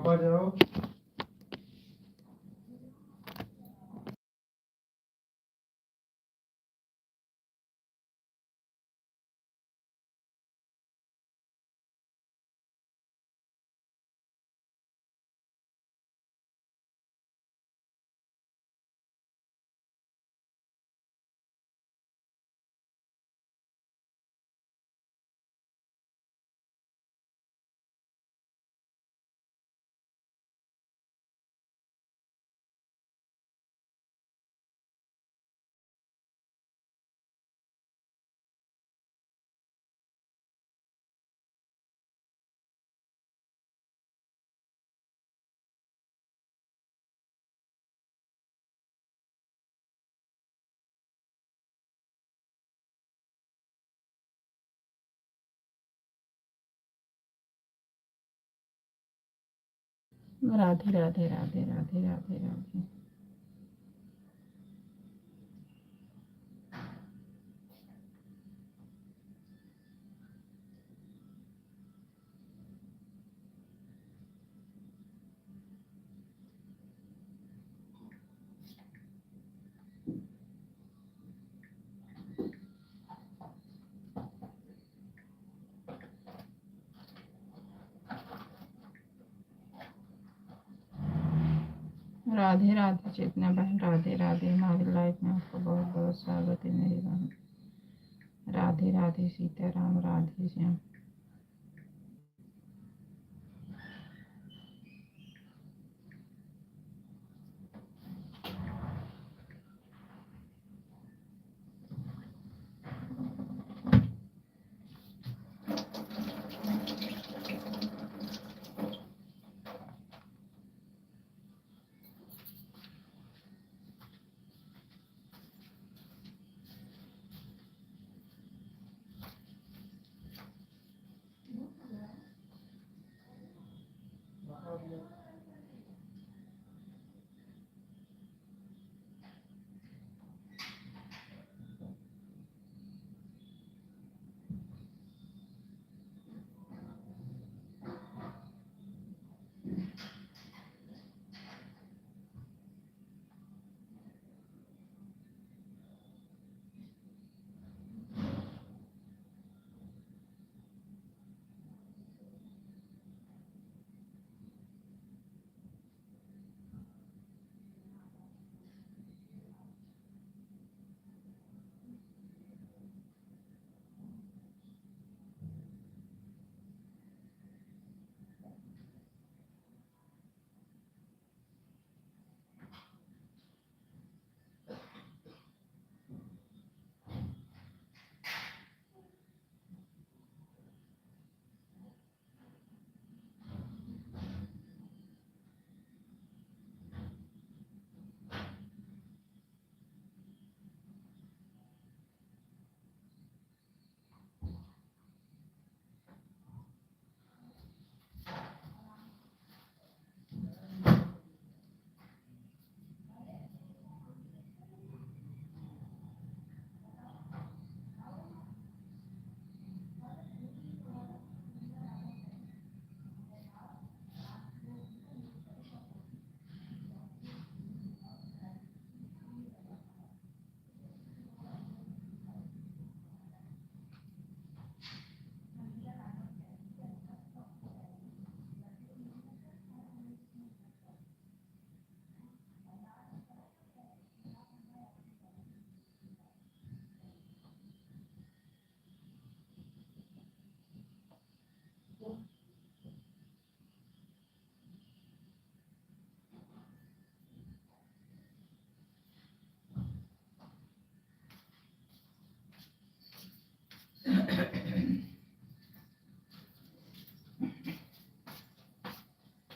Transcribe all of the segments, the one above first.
वापस जाओ। राधे राधे राधे राधे राधे राधे। राधे राधे चेतना बहन, राधे राधे। हमारी लाइफ में आपका बहुत बहुत स्वागत है मेरी बहन। राधे राधे सीताराम, राधे श्याम।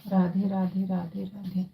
राधे राधे राधे राधे।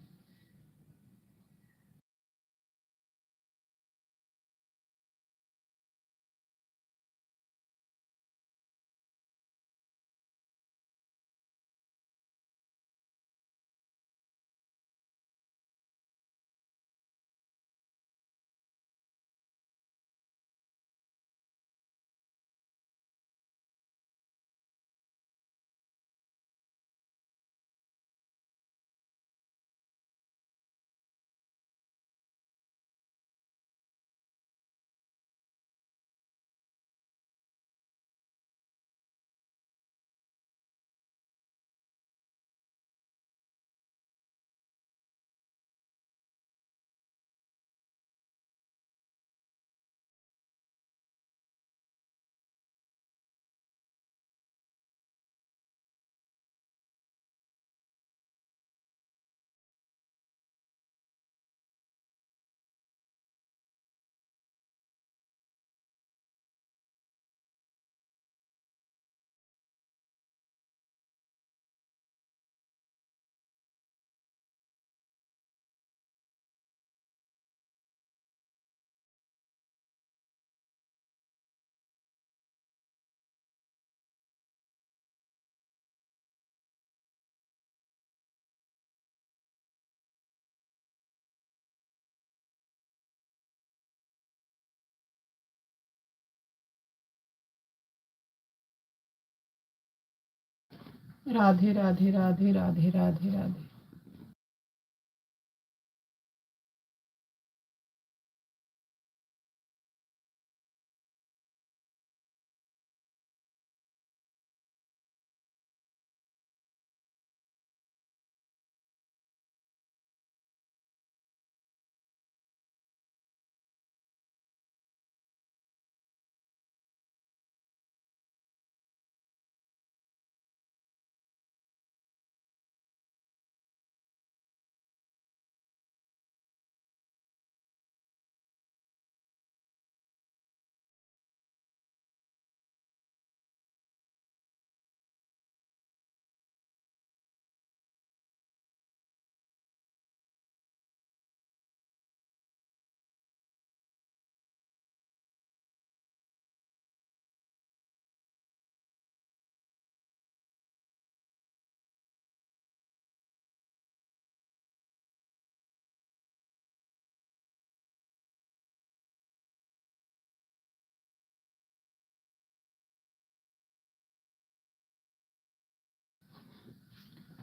राधे राधे राधे राधे राधे राधे।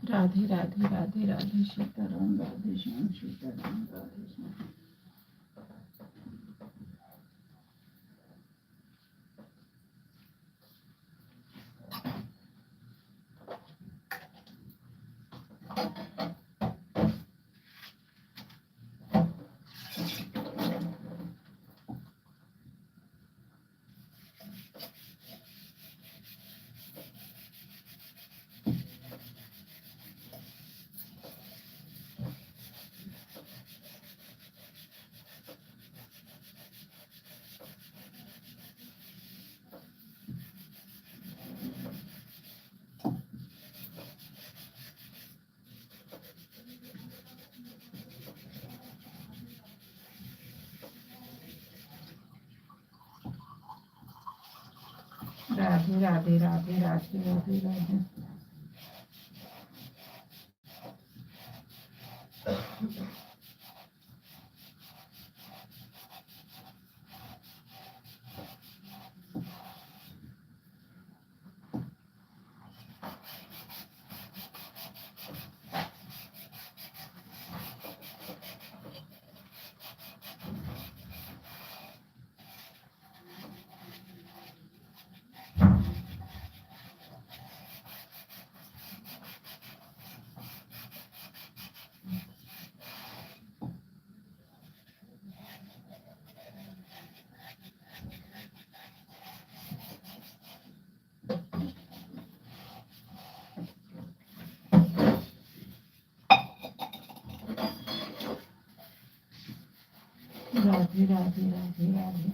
राधे राधे राधे राधे सीताराम राधे श्याम सीताराम राधे श्याम। राधे राधे राधे राधे राधे राधे। राधे राधे राधे राधे।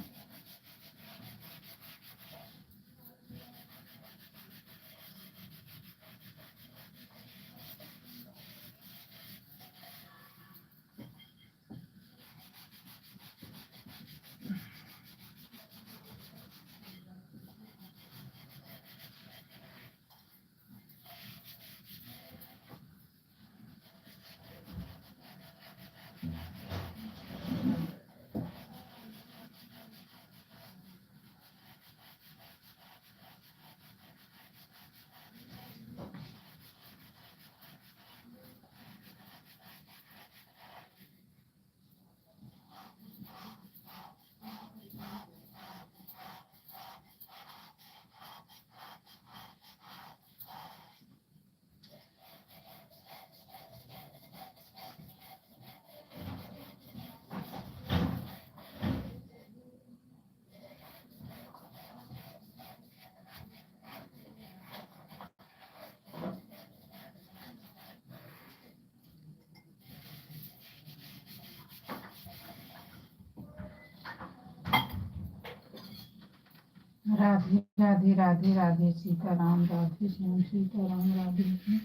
राधे राधे राधे राधे सीताराम राधे श्याम सीताराम राधे श्याम।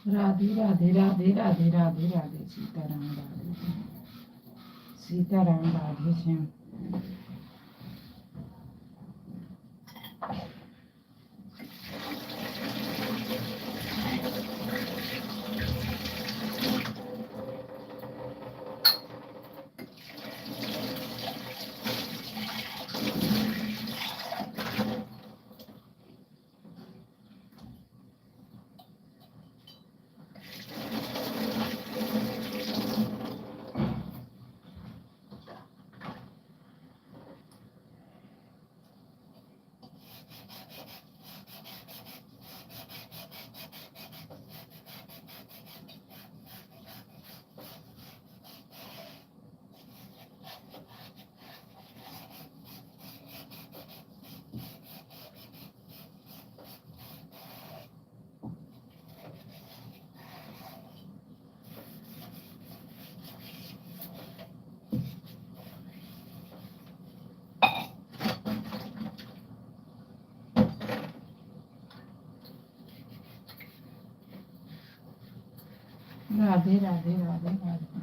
राधे राधे राधे राधे राधे राधे सीताराम राधे सीताराम राधे श्याम। राधे राधे राधे राधे।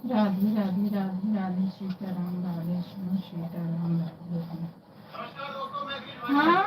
राधे राधे राधे राधे सीताराम राधे श्याम सीताराम राधे श्याम। हाँ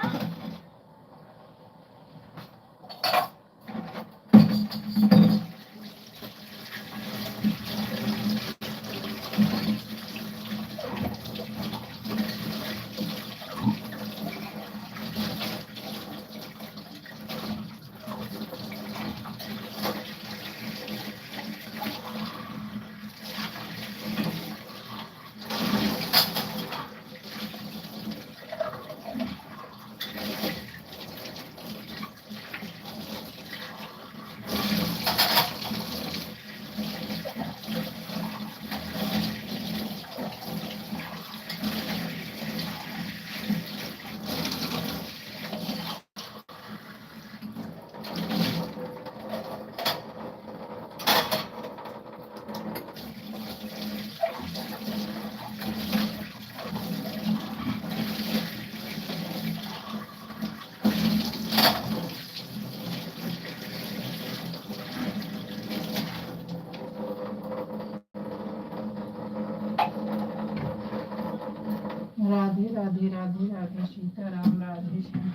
राधे राधे राधे सीताराम राधे श्याम।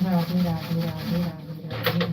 राधे राधे राधे राधे राधे।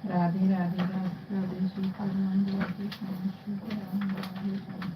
राधे राधे राधे सीताराम राधे श्याम सीताराम राधे श्याम।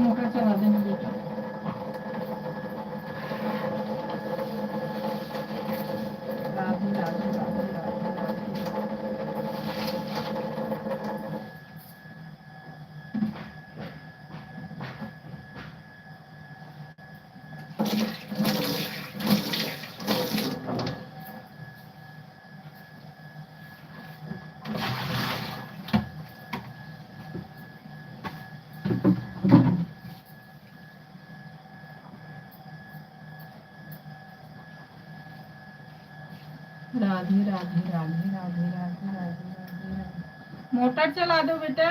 मोटर चला देना बेटा। राधे राधे राधे राधे राधे। राधे राधे राधे राधे राधे राधे राधे। मोटर चला दो बेटा।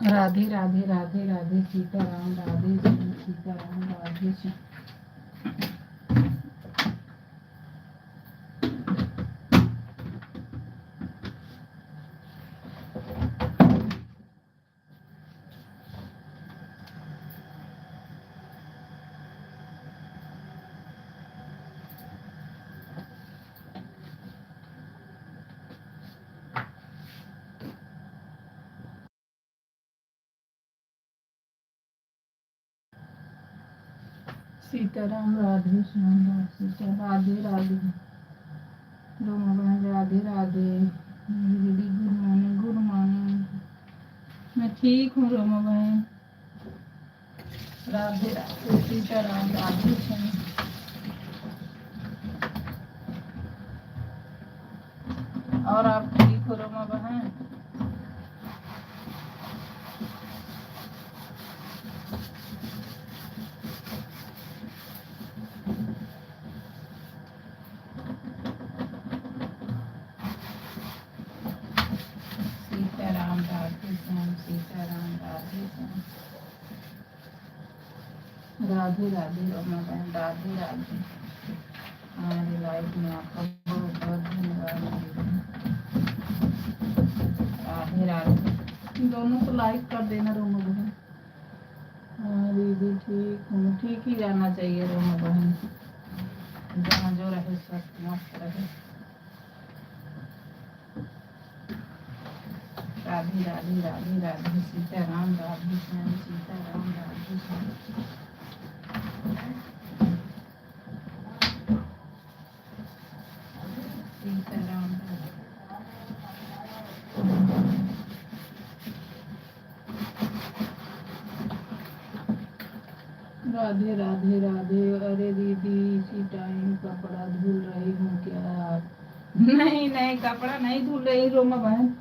राधे राधे राधे राधे सीताराम राधे श्याम सीताराम राधे श्याम। सीताराम राधे श्याम सीता राधे राधे रोमा बहन राधे राधे। दीदी गुड मॉर्निंग। मैं ठीक हूँ रोमा बहन। राधे राधे सीताराम राधे श्याम। और आप ठीक हो रोमा बहन? सीताराम राधे श्याम सीताराम राधे श्याम। राधे राधे रोमा बहन राधे राधे। हमारी लाइफ में आपका बहुत बहुत धन्यवाद। राधे राधे। दोनों को लाइक कर देना रोमा बहन। हाँ दीदी ठीक हूँ। ठीक ही रहना चाहिए रोमा बहन। जहाँ जो रहे स्वस्थ मस्त रहे। राधे राधे राधे राधे सीताराम राधे श्याम सीताराम राधे श्याम। सीताराम राधे राधे राधे। अरे दीदी इसी टाइम कपड़ा धुल रही हूँ क्या आप? नहीं नहीं कपड़ा नहीं धुल रही रोमा बहन।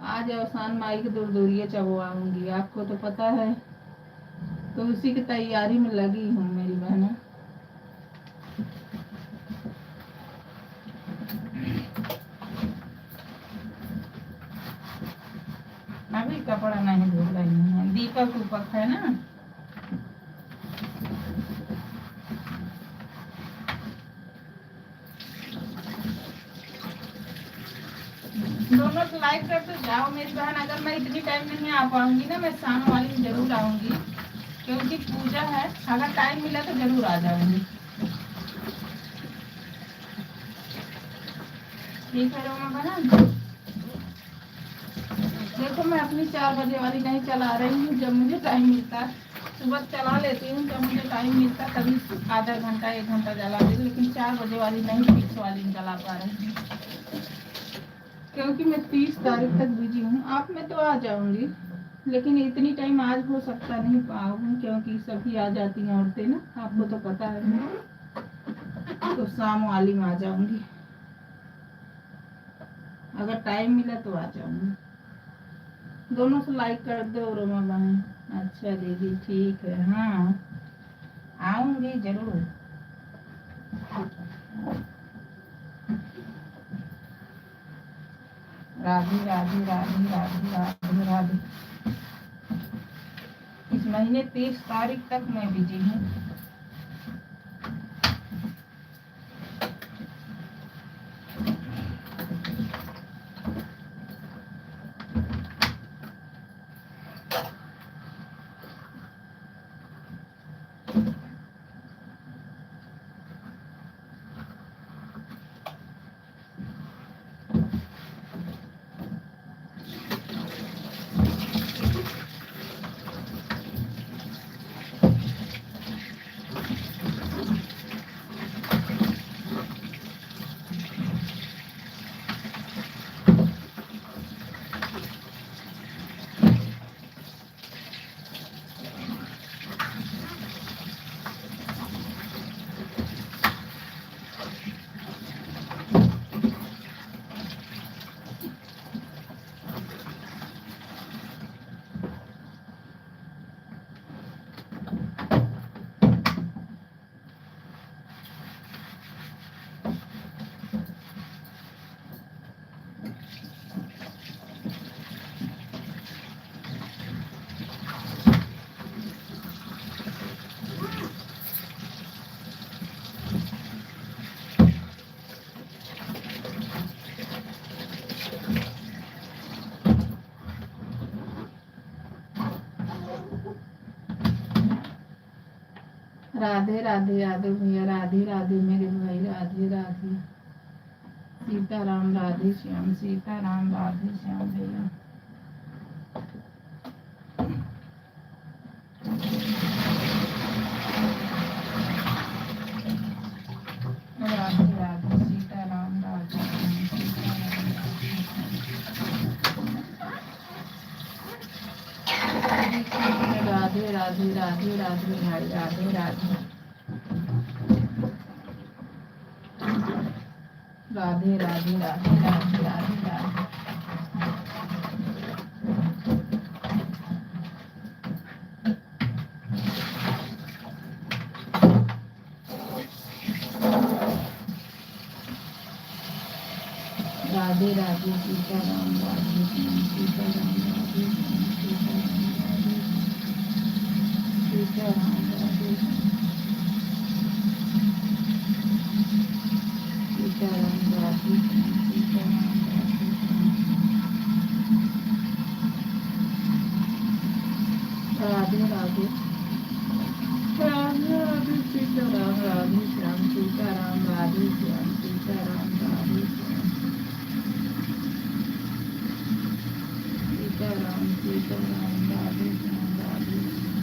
आज अवसान माई की दूरिया चबवाऊंगी, आपको तो पता है, तो उसी की तैयारी में लगी हूँ मेरी बहन। अभी कपड़ा नहीं धुल रही है, दीपक उपक है ना। दोनों तो लाइक करते जाओ मेरी बहन। अगर मैं इतनी टाइम नहीं आ पाऊंगी ना, मैं शाम वाली में जरूर आऊंगी, क्योंकि पूजा है। अगर टाइम मिला तो जरूर आ जाऊंगी। ठीक है रोमा बहन। देखो मैं अपनी 4 बजे वाली नहीं चला रही हूँ। जब मुझे टाइम मिलता है सुबह चला लेती हूँ, जब मुझे टाइम मिलता तभी आधा घंटा 1 घंटा चला लेती हूँ, लेकिन 4 बजे वाली नहीं, फिक्स वाली नहीं चला पा रही हूँ, क्योंकि मैं 30 तारीख तक बिजी हूँ। आप में तो आ जाऊंगी, लेकिन इतनी टाइम आज हो सकता नहीं पाऊँ, क्योंकि सभी आ जाती हैं औरतें ना, आपको तो पता है। तो शाम वाली में आ जाऊंगी, अगर टाइम मिला तो आ जाऊंगी। दोनों से लाइक कर दो रोमा बहन। अच्छा दीदी ठीक है, हाँ आऊंगी जरूर। राधे राधे राधे राधे राधे राधे। इस महीने 30 तारीख तक मैं बिजी हूँ। राधे राधे यादव भैया, राधे राधे मेरे भाई, राधे राधे। सीताराम राधे श्याम, सीताराम राधे श्याम भैया। राधे राधे सीताराम राधे श्याम, सीताराम राधे राधे, राधे राधे भाई, राधे राधे। राधे राधे राधे राधे राधे राधे। राधे राधे सीताराम राधे श्याम, सीताराम राधे श्याम, सीताराम राधे श्याम, सीताराम राधे श्याम, सीताराम राधे श्याम। राधे राधे, राधे राधे सीताराम राधे श्याम, सीताराम राधे श्याम, सीताराम राधे श्याम, सीताराम सीताराम राधे श्याम, राधे श्याम।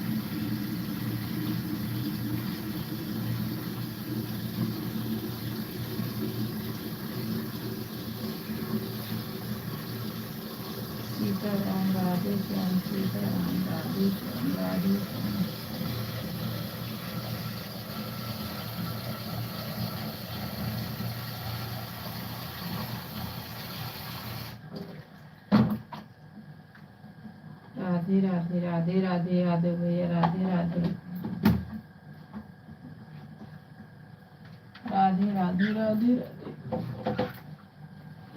सीताराम राधे श्याम, सीताराम राधे श्याम, राधे श्याम। राधे राधे, राधे राधे यादव भैया, राधे राधे। राधे राधे राधे राधे।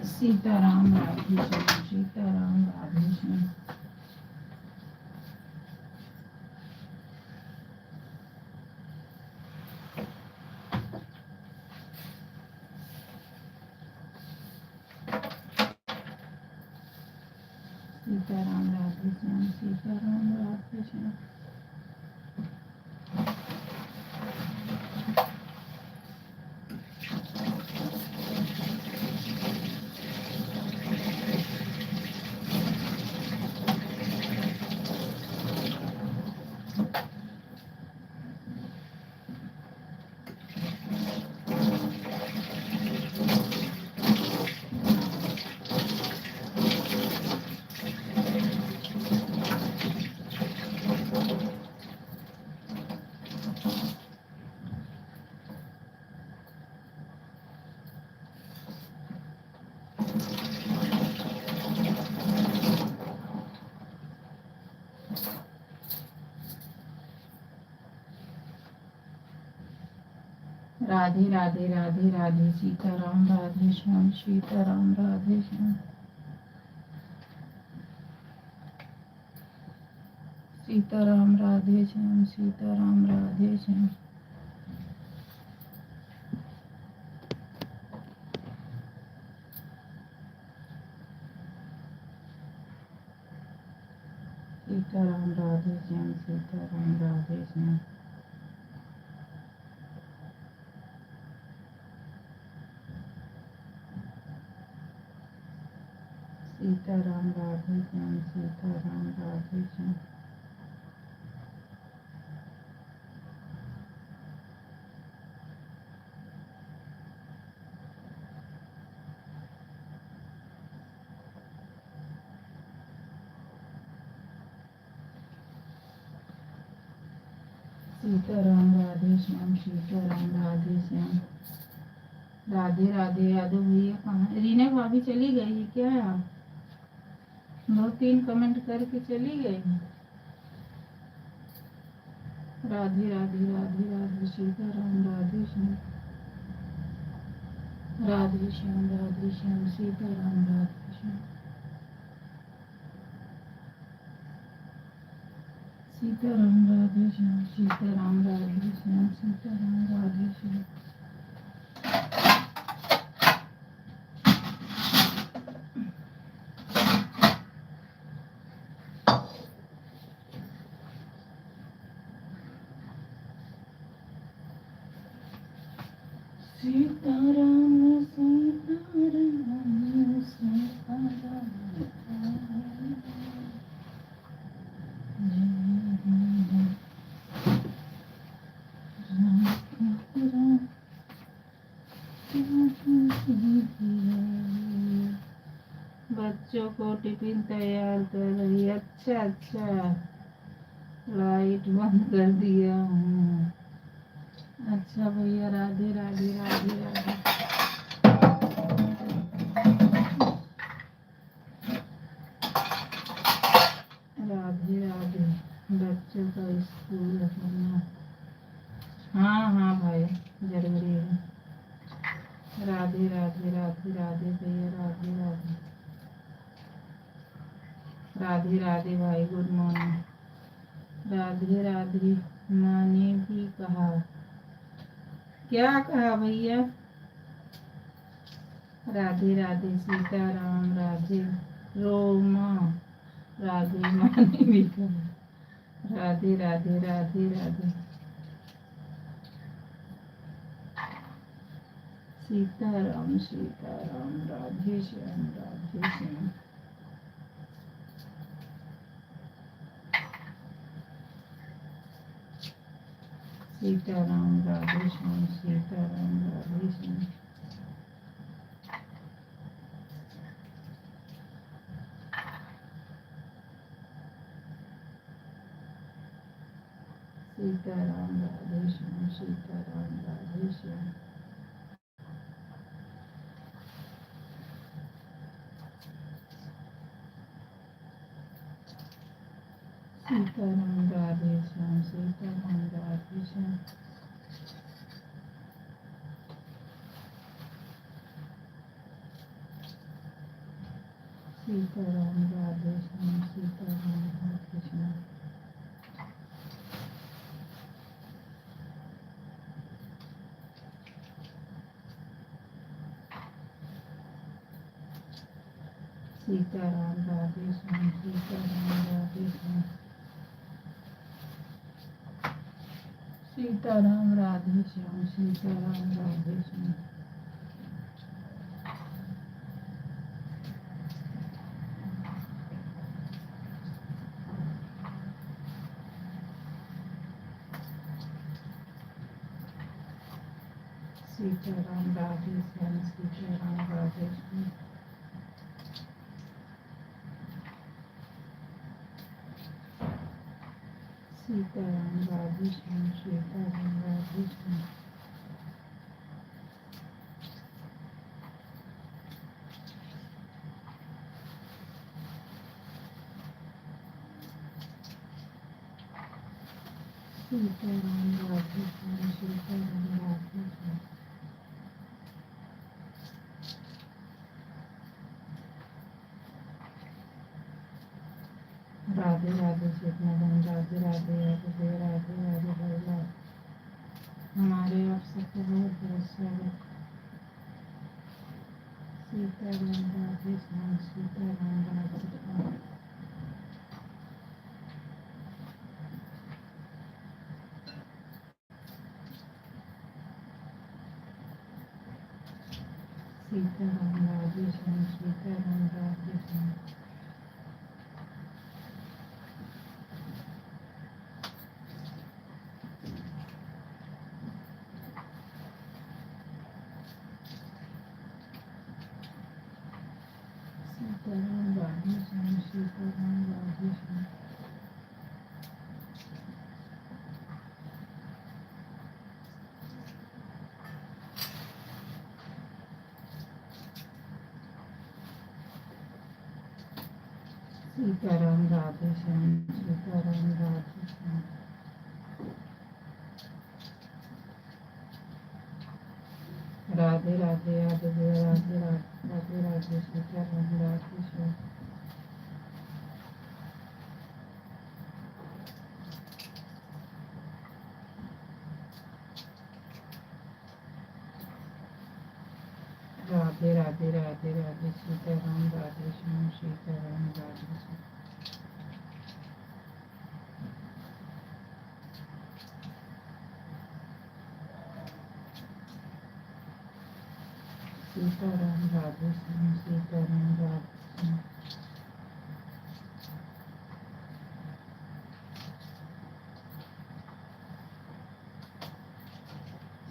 सीताराम राधे श्याम, सीताराम राधे श्याम। सीताराम राधे श्याम, सीताराम राधे श्याम। राधे राधे, राधे राधे सीताराम राधे श्याम, सीताराम राधे श्याम। सीताराम राधे श्याम, सीताराम राधे श्याम। सीताराम राधे श्याम, सीताराम राधे श्याम। सीताराम राधे श्याम, सीताराम राधे श्याम। सीताराम राधे श्याम, सीताराम राधे श्याम। राधे राधे यादव भैया कहाँ है? रीना भाभी चली गई है क्या? आप 2-3 कमेंट करके चली गई। राधे राधे, राधे राधे सीताराम राधे श्याम, राधे श्याम, राधे श्याम, सीताराम राधे श्याम। सीताराम राधे श्याम, सीताराम राधे श्याम, सीताराम राधे श्याम। सीताराम सीताराम सीताराम बच्चों को टिफिन तैयार कर रही। अच्छा अच्छा, लाइट बंद कर दिया हूँ। अच्छा भैया, राधे राधे राधे राधे। राधे राधे। बच्चों का स्कूल होना, हाँ हाँ भाई, जरूरी है। राधे राधे राधे राधे भैया, राधे राधे राधे राधे भाई, गुड मॉर्निंग। राधे राधे। माँ ने भी कहा। क्या कहा भैया? राधे राधे सीताराम, राधे रोमा, राधे माँ ने भी कहा। राधे राधे राधे राधे। सीताराम सीताराम, राधे श्याम राधे श्याम। सीताराम राधे श्याम, सीताराम राधे श्याम। सीताराम राधे श्याम, सीताराम राधे श्याम। सीताराम राधे श्याम, सीताराम राधे श्याम। सीताराम राधे श्याम, सीताराम राधे श्याम। सीताराम राधे श्याम, सीताराम राधे श्याम। सीताराम राधे श्याम, सीताराम राधे श्याम। सीताराम राधे श्याम, सीताराम राधे श्याम। सीताराम राधे श्याम, सीताराम राधे श्याम। सीताराम राधे श्याम, सीताराम राधे श्याम। राधे राधे सीताराम, राधे राधे राधे राधे राधे भैया। हमारे आप सबको बहुत बहुत स्वागत। सीताराम राधे श्याम, सीताराम राधे श्याम। सीताराम राधे श्याम, सीताराम राधे श्याम। सीताराम राधे श्याम, सीताराम राधे श्याम। सीताराम राधे श्याम, सीताराम राधे श्याम। राधे राधे राधे राधे राधे राधे सीताराम राधे श्याम। राधे राधे राधे राधे सीताराम राधे श्याम, सीताराम राधे श्याम। सीताराम राधे श्याम सीताराम राधे श्याम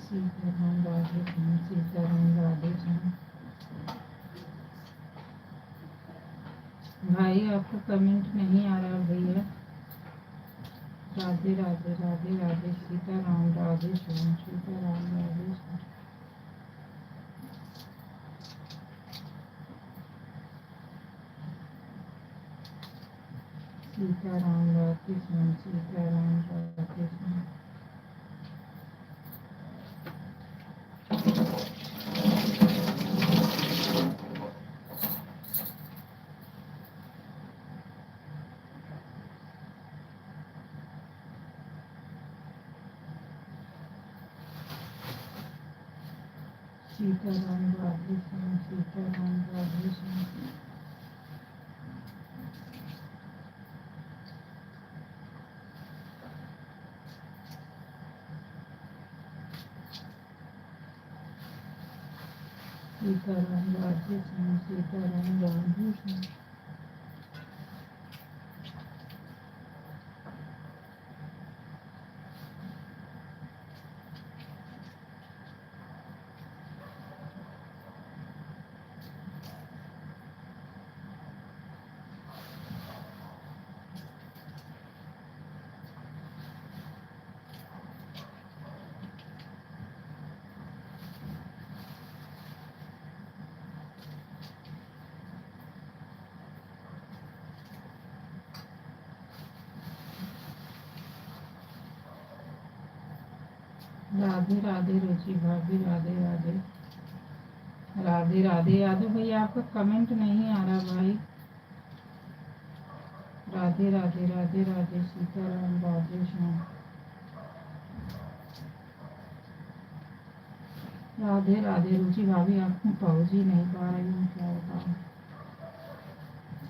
सीताराम राधे श्याम सीताराम राधे श्याम। भाई आपको कमेंट नहीं आ रहा भैया। राधे राधे राधे राधे सीताराम राधे श्याम सीताराम राधे श्याम सीताराम राधे श्याम सीताराम राधे श्याम। सीताराम राधे श्याम सीताराम राधे श्याम। सीताराम राधे श्याम सीताराम राधे श्याम। राधे राधे रुचि भाभी राधे राधे राधे राधे। यादव भैया आपका कमेंट नहीं आ रहा भाई। राधे राधे राधे राधे सीताराम राधे श्याम। राधे राधे रुचि भाभी आपको पहुंच ही नहीं पा रही हूँ, क्या बताऊँ।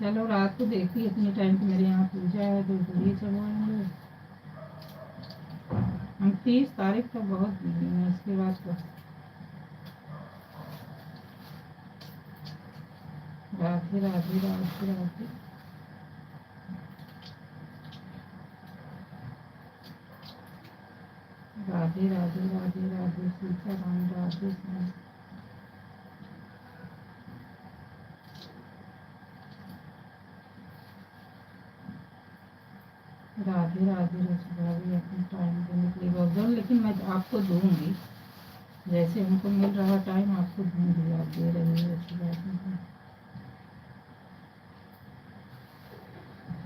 चलो रात को देखी इतनी टाइम तो मेरे यहाँ पूजा है तो पूरी चलवाएंगे हम। 30 तारीख तक बहुत बिजी हैं, इसके बाद तो राधे राधे राधे राधे। राधे राधे राधे राधे सीताराम राधे श्याम। राधे राधे रुचि भाभी अपने टाइम देने के लिए बहुत बहुत, लेकिन मैं आपको दूंगी जैसे हमको मिल रहा टाइम आपको दूंगी। आप दे रही है अच्छी बात नहीं।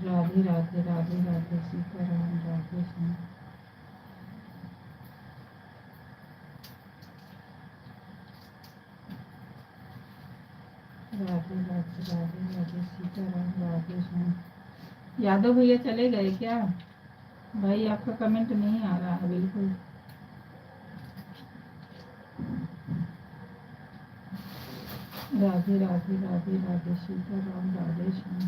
राधे राधे राधे राधे सीताराम राधे श्याम। राधे राधे राधे राधे सीताराम राधे श्याम। यादव भैया चले गए क्या भाई? आपका कमेंट नहीं आ रहा है बिल्कुल। राधे राधे राधे राधे सीताराम राधे श्याम।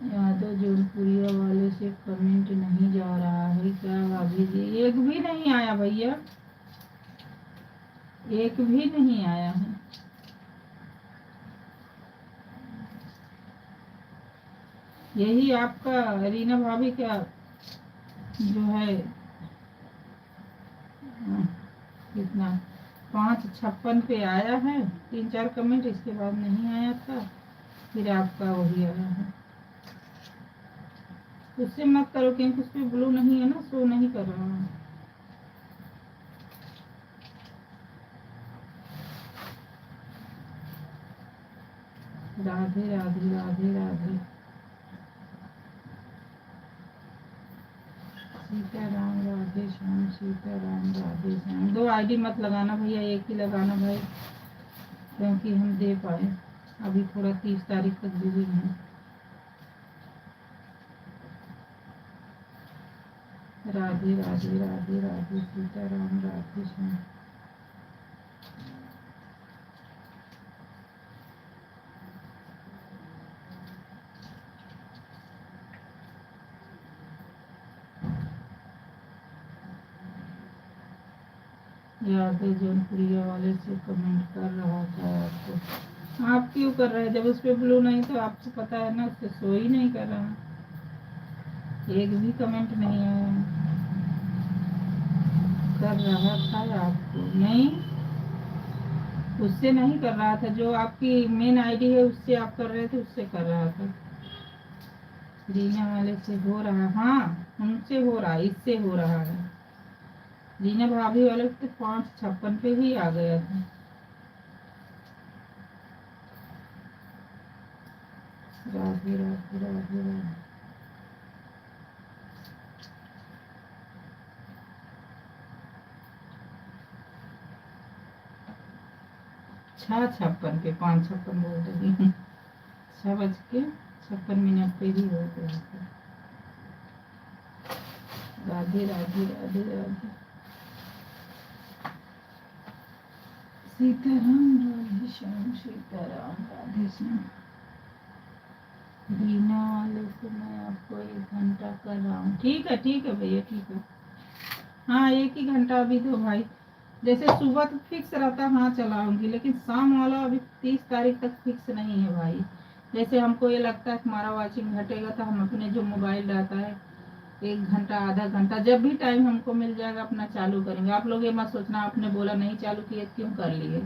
यादव जौनपुरिया वाले से कमेंट नहीं जा रहा है क्या भाभी जी? एक भी नहीं आया भैया, एक भी नहीं आया है। यही आपका रीना भाभी का जो है कितना 5:56 पे आया है 3-4 कमेंट, इसके बाद नहीं आया था। फिर आपका वही आया है। उससे मत करो क्योंकि उस पर ब्लू नहीं है ना, शो नहीं कर रहा है। राधे राधे राधे राधे सीताराम राधे श्याम सीताराम राधे श्याम। 2 आईडी मत लगाना भैया, एक ही लगाना भाई, क्योंकि हम दे पाए। अभी थोड़ा 30 तारीख तक बिजी हैं। राधे राधे राधे राधे सीताराम राधे श्याम। याद है जौनपुरिया वाले से कमेंट कर रहा था आपको। आप क्यों कर रहे हैं? जब उस पर ब्लू नहीं तो आपको पता है ना, उससे शो ही नहीं कर रहा, एक भी कमेंट नहीं आया। कर रहा था आपको नहीं, उससे नहीं कर रहा था, जो आपकी मेन आईडी है उससे आप कर रहे थे, उससे कर रहा था। रीना वाले से हो रहा, हाँ उनसे हो रहा, इससे हो रहा है। रीना भाभी वाले तो 5:56 पे ही आ गया था। राधे राधे राधे राधे। 6:56 पे, 5:56 बोल रही हूँ, 6:56 पे ही हो गया था। राधे राधे राधे राधे। सीताराम राधे श्याम, सीताराम राधे श्याम। बीना वाले से मैं आपको 1 घंटा कर रहा हूँ। ठीक है भैया, ठीक है। हाँ 1 ही घंटा अभी दो भाई। जैसे सुबह तो फिक्स रहता, हाँ चलाऊंगी, लेकिन शाम वाला अभी 30 तारीख तक फिक्स नहीं है भाई। जैसे हमको ये लगता है हमारा वॉचिंग घटेगा तो हम अपने जो मोबाइल रहता है 1 घंटा आधा घंटा जब भी टाइम हमको मिल जाएगा अपना चालू करेंगे। आप लोग ये मत सोचना आपने बोला नहीं चालू किए क्यों कर लिए,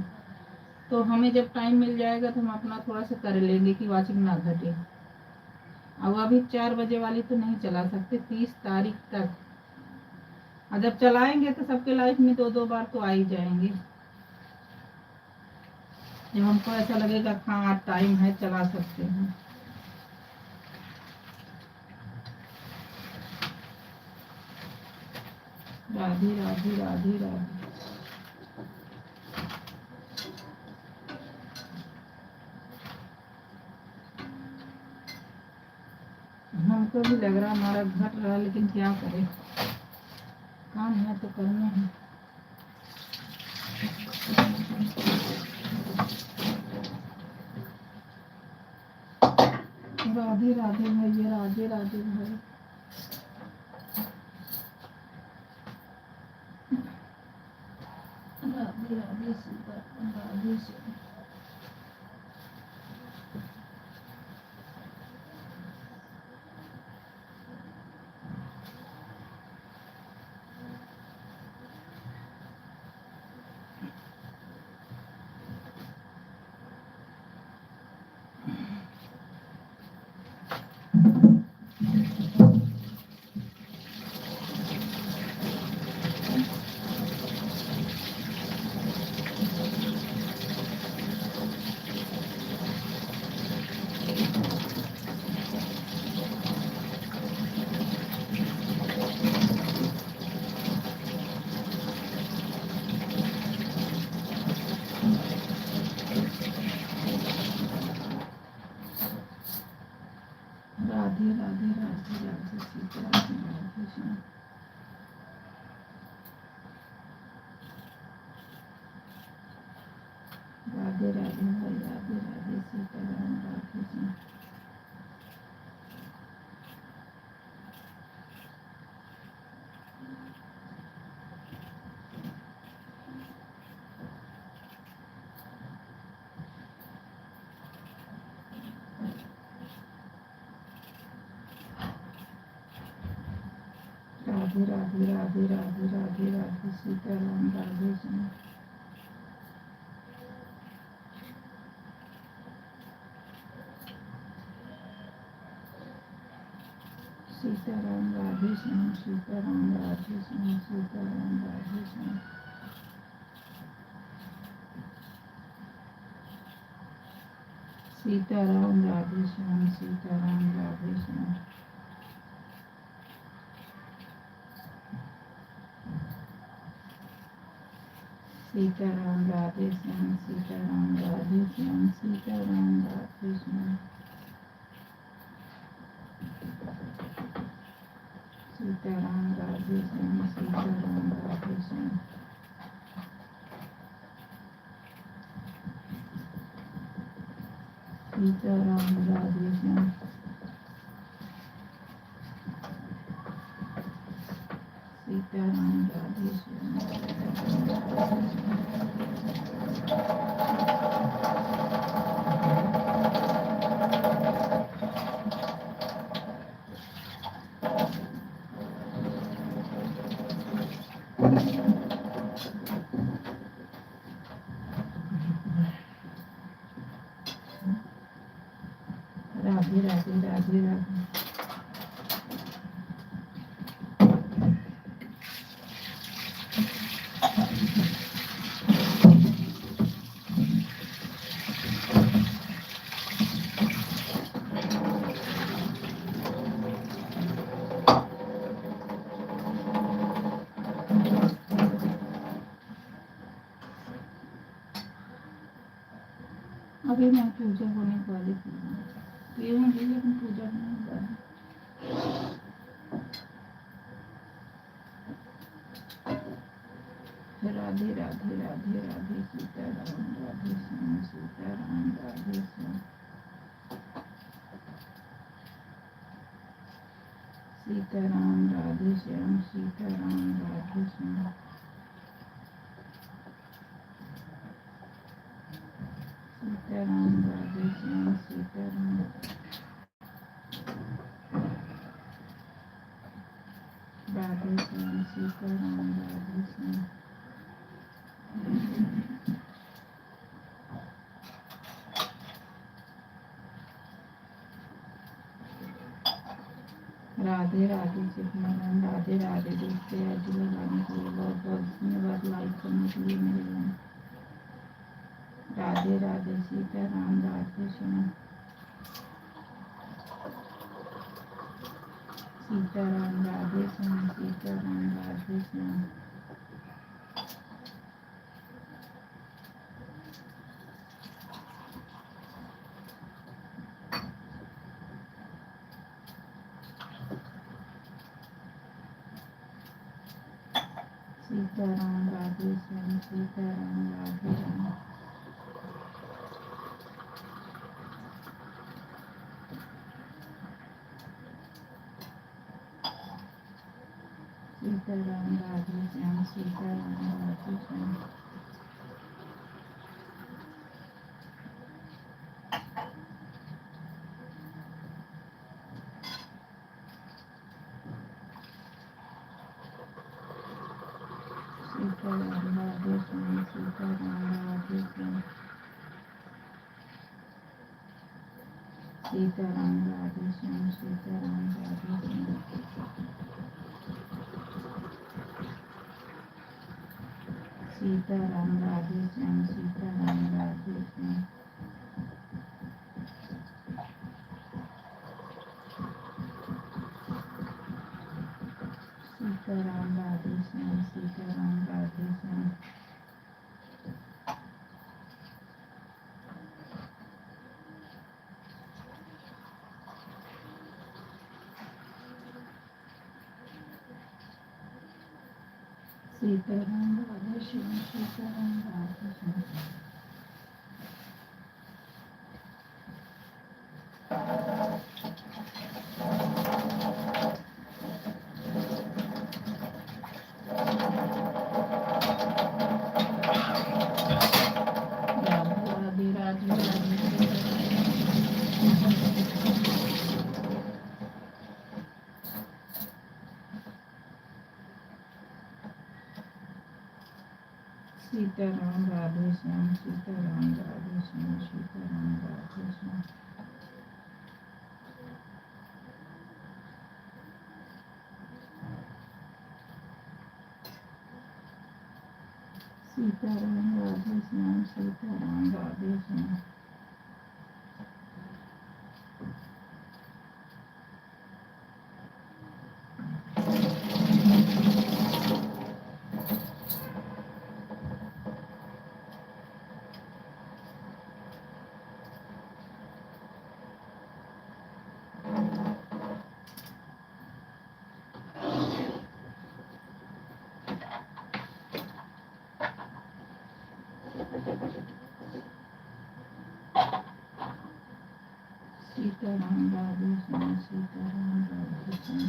तो हमें जब टाइम मिल जाएगा तो हम अपना थोड़ा सा कर लेंगे कि वॉचिंग ना घटे। अब अभी 4 बजे वाली तो नहीं चला सकते 30 तारीख तक, और जब चलाएंगे तो सबके लाइफ में 2-2 बार तो आ ही जाएंगे। जब हमको ऐसा लगेगा हाँ टाइम है चला सकते हैं। राधे राधे राधे राधे। हमको भी लग रहा हमारा घट रहा, लेकिन क्या करें, काम है तो करना है। राधे राधे भैया, राधे राधे भाई। राधे राधे सीता, राधे सीता। राधे राधे राधे राधे सीता, राधे श्याम। राधे राधे भाई, राधे राधे सीताराम, राधे श्याम। राधे राधे राधे राधे राधे राधे सीताराम, राधे श्याम। सीताराम राधे श्याम, सीताराम राधे श्याम, सीताराम राधे श्याम। सीताराम राधे श्याम, सीताराम राधे श्याम। सीताराम राधे श्याम, सीताराम राधे श्याम, सीताराम राधे श्याम। सीताराम राधे श्याम, सीताराम राधे श्याम। सीताराम राधे श्याम। सीताराम राधे श्याम। राधे राधे राधे राधे। अभी मैं पूजा होने वाली पीऊँगी लेकिन पूजा होने वाली। राधे राधे राधे राधे सीताराम राधे श्याम सीताराम राधे श्याम सीताराम राधे श्याम सीताराम राधे श्याम सीताराम राधे श्याम सीताराम राधे श्याम सीताराम राधे श्याम राधे राधे चिकमरण राधे राधे दोस्तों आज लगाने के लिए बहुत बहुत धन्यवाद। लाइक करने के लिए मेरे बहन राधे राधे सीताराम राधे श्याम सीताराम राधे श्याम सीताराम राधे श्याम सीताराम राधे श्याम सीताराम राधे राम सीताराम राधे श्याम सीताराम राधे श्याम सीताराम राधे श्याम सीताराम राधे श्याम सीताराम राधे श्याम सीताराम राधे श्याम सीताराम राधे श्याम सीताराम राधे श्याम सीताराम राधे श्याम सीताराम राधे श्याम सीताराम राधे श्याम सीताराम राधे श्याम राधे राधे राधे सीताराम राधे श्याम सीताराम राधे श्याम सीताराम राधे श्याम सीताराम राधे श्याम सीताराम राधे श्याम सीताराम राधे श्याम सीताराम राधे श्याम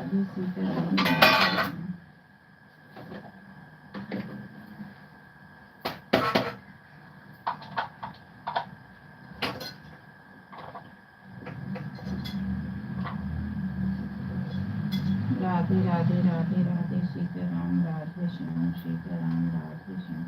राधे सीताराम राधे राम। राधे राधे राधे राधे सीताराम राधे श्याम सीताराम राधे श्याम।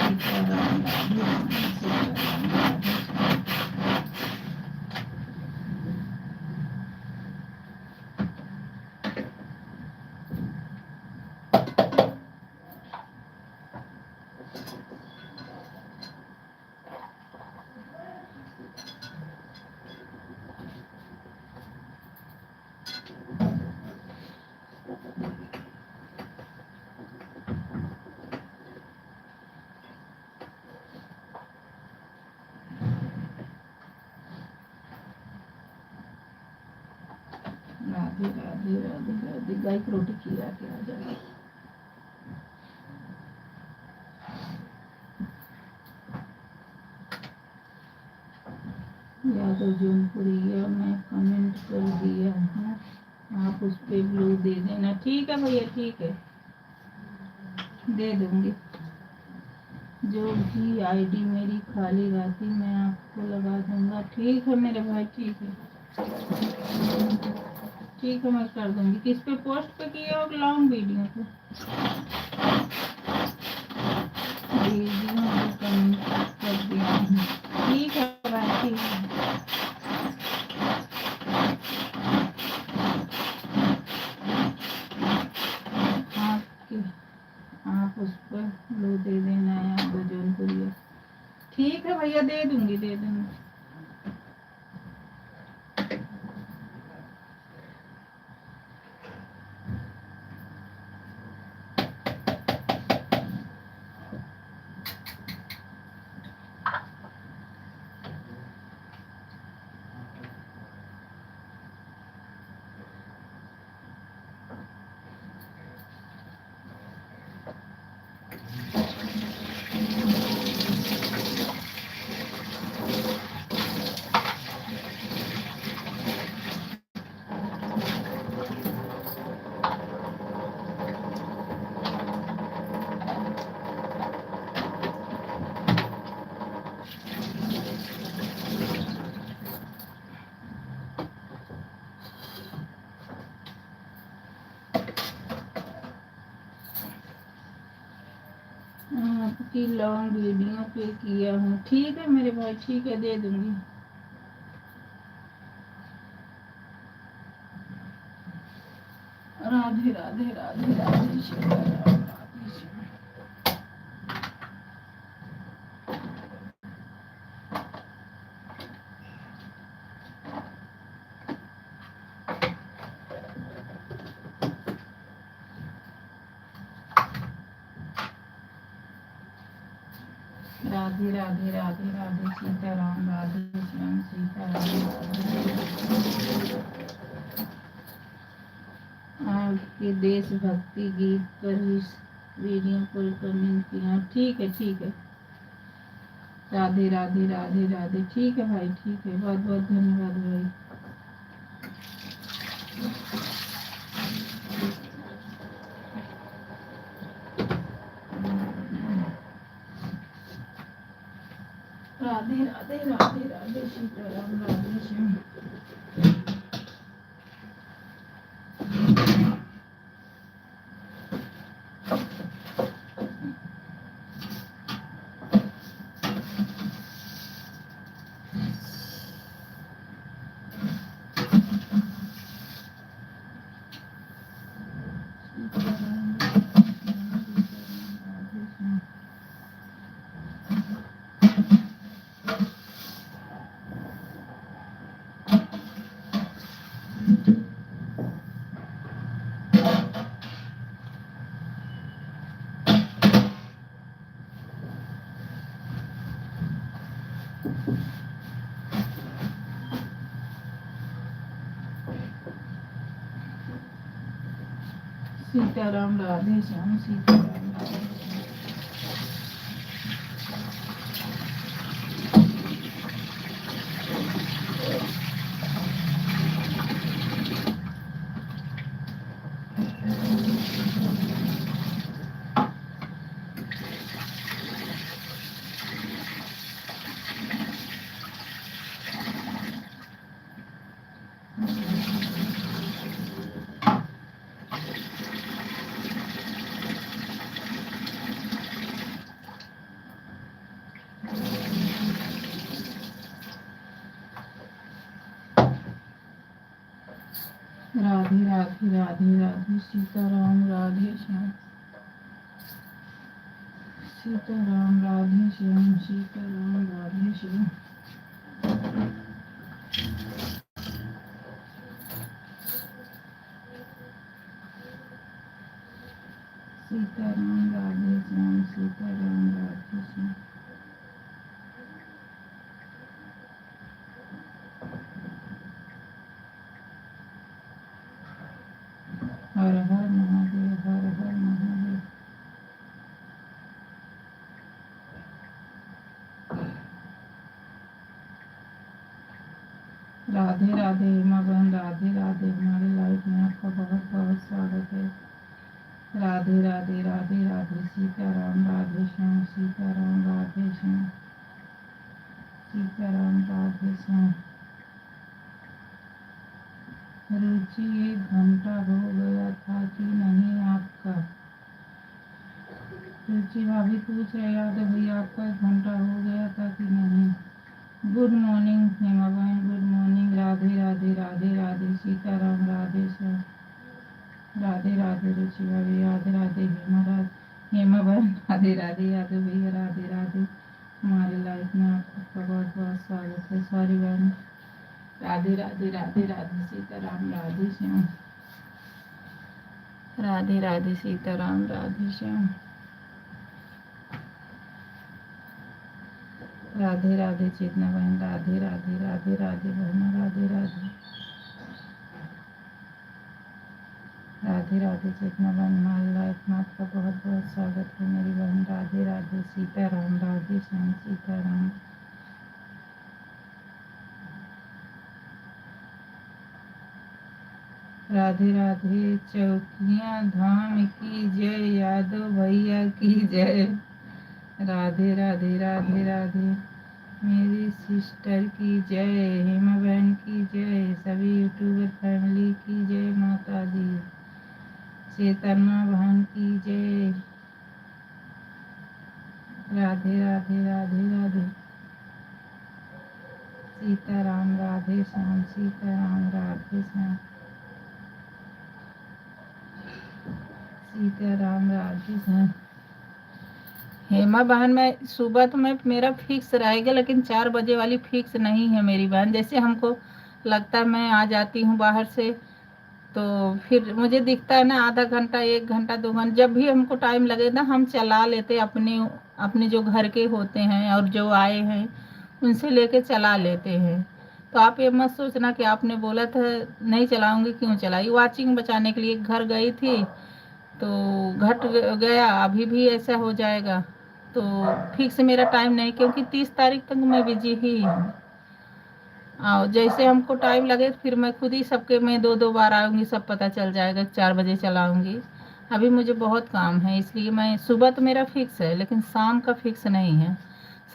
सीताराम राधे श्याम सीताराम राधे श्याम। राधे राधे राधे राधे। गाय की रोटी खिला के आ जाए। यादव जौनपुरी मैं कमेंट कर दिया है, आप उस पर ब्लू दे देना। ठीक है भैया ठीक है, दे दूंगी। जो भी आईडी मेरी खाली रहती मैं आपको लगा दूंगा। ठीक है मेरे भाई ठीक है, ठीक है मैं कर दूंगी। किस पे पोस्ट पे किया और लॉन्ग वीडियो पे? वीडियो में कमेंट कर दिया हूँ। ठीक है भाई ठीक है। आप उस पर लो दे देना है आप जौनपुरी। ठीक है भैया दे दूंगी दे दूंगी। आपकी लॉन्ग वीडियो पे किया हूँ। ठीक है मेरे भाई ठीक है दे दूंगी। राधे राधे राधे राधे सीताराम राधे श्याम। राधे राधे राधे राधे सीताराम राधे श्याम सीताराम राधे। आपके देशभक्ति गीत पर इस वीडियो पर कमेंट किया। ठीक है ठीक है। राधे राधे राधे राधे। ठीक है भाई ठीक है, बहुत बहुत धन्यवाद भाई। राधे राधे राधे राधे सीताराम राधे श्याम। सीताराम राधे श्याम, सीताराम राधे श्याम। राधे राधे राधे राधे, सीताराम राधे श्याम, सीताराम राधे श्याम, सीताराम राधे श्याम। सीताराम राधे श्याम, सीताराम राधे श्याम। हर हर महादेव, हर हर महादेव। राधे राधे हेमा बहन, राधे राधे। हमारी लाइफ में आपका बहुत बहुत स्वागत है। राधे राधे राधे राधे, सीताराम राधे श्याम, सीताराम राधे श्याम, सीताराम राधे श्याम। रुचि 1 घंटा हो गया था कि नहीं आपका? रुचि भाभी पूछ रहे याद है भैया, आपका 1 घंटा हो गया था कि नहीं? गुड मॉर्निंग हेमा बहन, गुड मॉर्निंग। राधे राधे राधे राधे, सीताराम राधे श्याम, राधे राधे रुचि भाभी, राधे राधे हेमा बहन, राधे राधे यादव भैया, राधे राधे। हमारी लाइफ में आपका बहुत बहुत स्वागत है। सॉरी बहन। राधे राधे राधे राधे, सीताराम राधे श्याम, राधे राधे सीताराम राधे श्याम, राधे राधे चेतना बहन, राधे राधे राधे राधे बहन, राधे राधे राधे राधे चेतना बहन। हमारी लाइफ में आपका बहुत बहुत स्वागत है मेरी बहन। राधे राधे सीताराम राधे श्याम, सीताराम। राधे राधे चौकिया धाम की जय, यादव भैया की जय। राधे राधे राधे राधे मेरी सिस्टर की जय, हेमा बहन की जय, सभी यूट्यूबर फैमिली की जय माता दी, चेतना बहन की जय। राधे राधे राधे राधे, सीताराम राधे श्याम, सीताराम राधे श्याम, सीताराम राधे श्याम। हेमा बहन, मैं सुबह तो मैं मेरा फिक्स रहेगा, लेकिन 4 बजे वाली फिक्स नहीं है मेरी बहन। जैसे हमको लगता है मैं आ जाती हूँ बाहर से, तो फिर मुझे दिखता है ना आधा घंटा 1 घंटा 2 घंटा, जब भी हमको टाइम लगे ना हम चला लेते अपने अपने जो घर के होते हैं और जो आए हैं उनसे लेके चला लेते हैं। तो आप ये मत सोचना कि आपने बोला था नहीं चलाऊंगी, क्यों चलाई। वॉचिंग बचाने के लिए घर गई थी तो घट गया, अभी भी ऐसा हो जाएगा। तो फिक्स मेरा टाइम नहीं, क्योंकि 30 तारीख तक मैं बिजी ही हूँ। और जैसे हमको टाइम लगे फिर मैं खुद ही सबके में 2-2 बार आऊँगी, सब पता चल जाएगा। 4 बजे चलाऊँगी। अभी मुझे बहुत काम है, इसलिए मैं सुबह तो मेरा फिक्स है, लेकिन शाम का फिक्स नहीं है।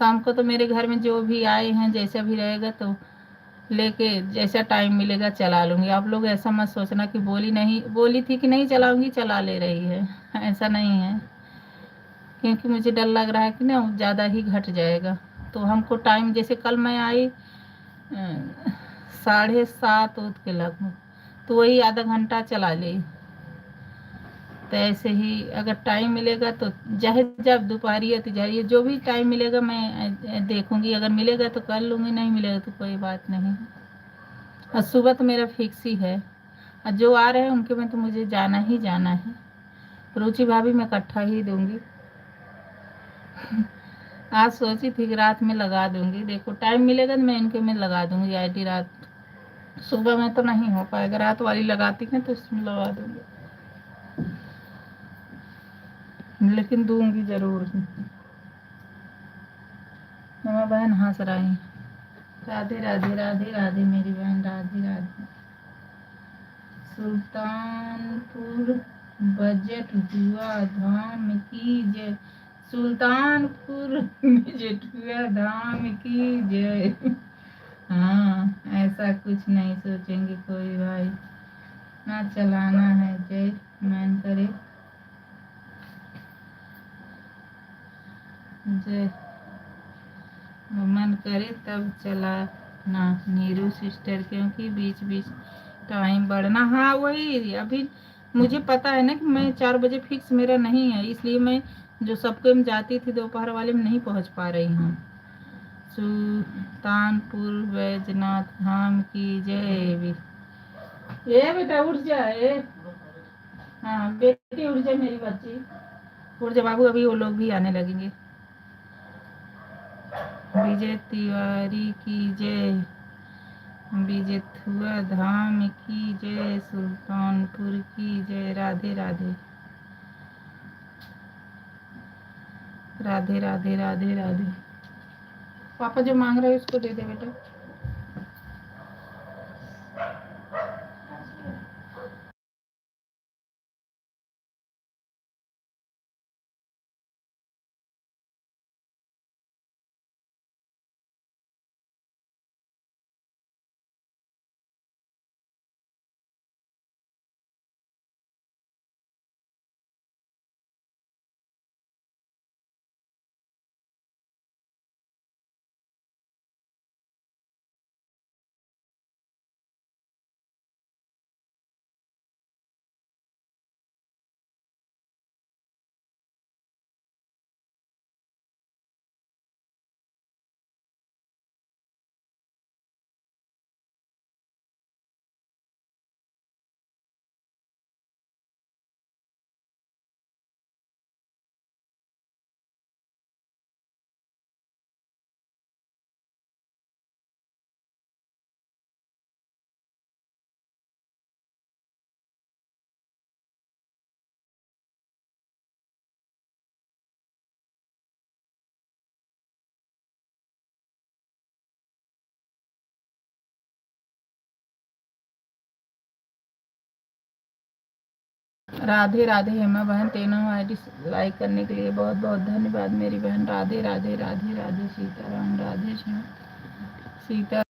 शाम को तो मेरे घर में जो भी आए हैं जैसा भी रहेगा तो लेके जैसा टाइम मिलेगा चला लूँगी। आप लोग ऐसा मत सोचना कि बोली थी कि नहीं चलाऊँगी, चला ले रही है, ऐसा नहीं है। क्योंकि मुझे डर लग रहा है कि ना ज़्यादा ही घट जाएगा। तो हमको टाइम, जैसे कल मैं आई 7:30 उठ के लगभग, तो वही आधा घंटा चला ली। तो ऐसे ही अगर टाइम मिलेगा तो चाहे जब दोपहरिया तिजहरिया जो भी टाइम मिलेगा मैं देखूंगी, अगर मिलेगा तो कर लूँगी, नहीं मिलेगा तो कोई बात नहीं। और सुबह तो मेरा फिक्स ही है, और जो आ रहे हैं उनके में तो मुझे जाना ही जाना है। रुचि भाभी मैं इकट्ठा ही दूंगी। आज सोची थी कि रात में लगा दूंगी, देखो टाइम मिलेगा तो मैं इनके में लगा दूंगी आईडी। रात सुबह में तो नहीं हो पाएगा, रात वाली लगाती हैं तो उसमें लगा दूंगी। लेकिन दूंगी जरूर। मेरा बहन हंस रही। राधे राधे राधे राधे मेरी बहन, राधे राधे। सुल्तानपुर बजट हुआ धाम की जय। सुल्तानपुर बजट हुआ धाम की जय। हाँ, ऐसा कुछ नहीं सोचेंगे कोई भाई, ना चलाना है जय। मन करे जय, मन करे तब चलाना नीरू सिस्टर, क्योंकि बीच बीच टाइम बढ़ना। हाँ वही, अभी मुझे पता है ना कि मैं 4 बजे फिक्स मेरा नहीं है, इसलिए मैं जो सबके में जाती थी दोपहर वाले में नहीं पहुंच पा रही हूँ। सुल्तानपुर बैजनाथ धाम की जय भी। ये बेटा उठ जाए। हाँ बेटी उठ जाए मेरी बच्ची, उठ जा बाबू, अभी वो लोग भी आने लगेंगे। विजय तिवारी की जय, विजयथुआ धाम की जय, सुल्तानपुर की जय। राधे राधे राधे राधे राधे राधे। पापा जो मांग रहे हैं उसको दे दे बेटा। राधे राधे हेमा बहन, तीनों आईडी लाइक करने के लिए बहुत बहुत धन्यवाद मेरी बहन। राधे राधे राधे राधे। सीताराम राधे श्याम सीता।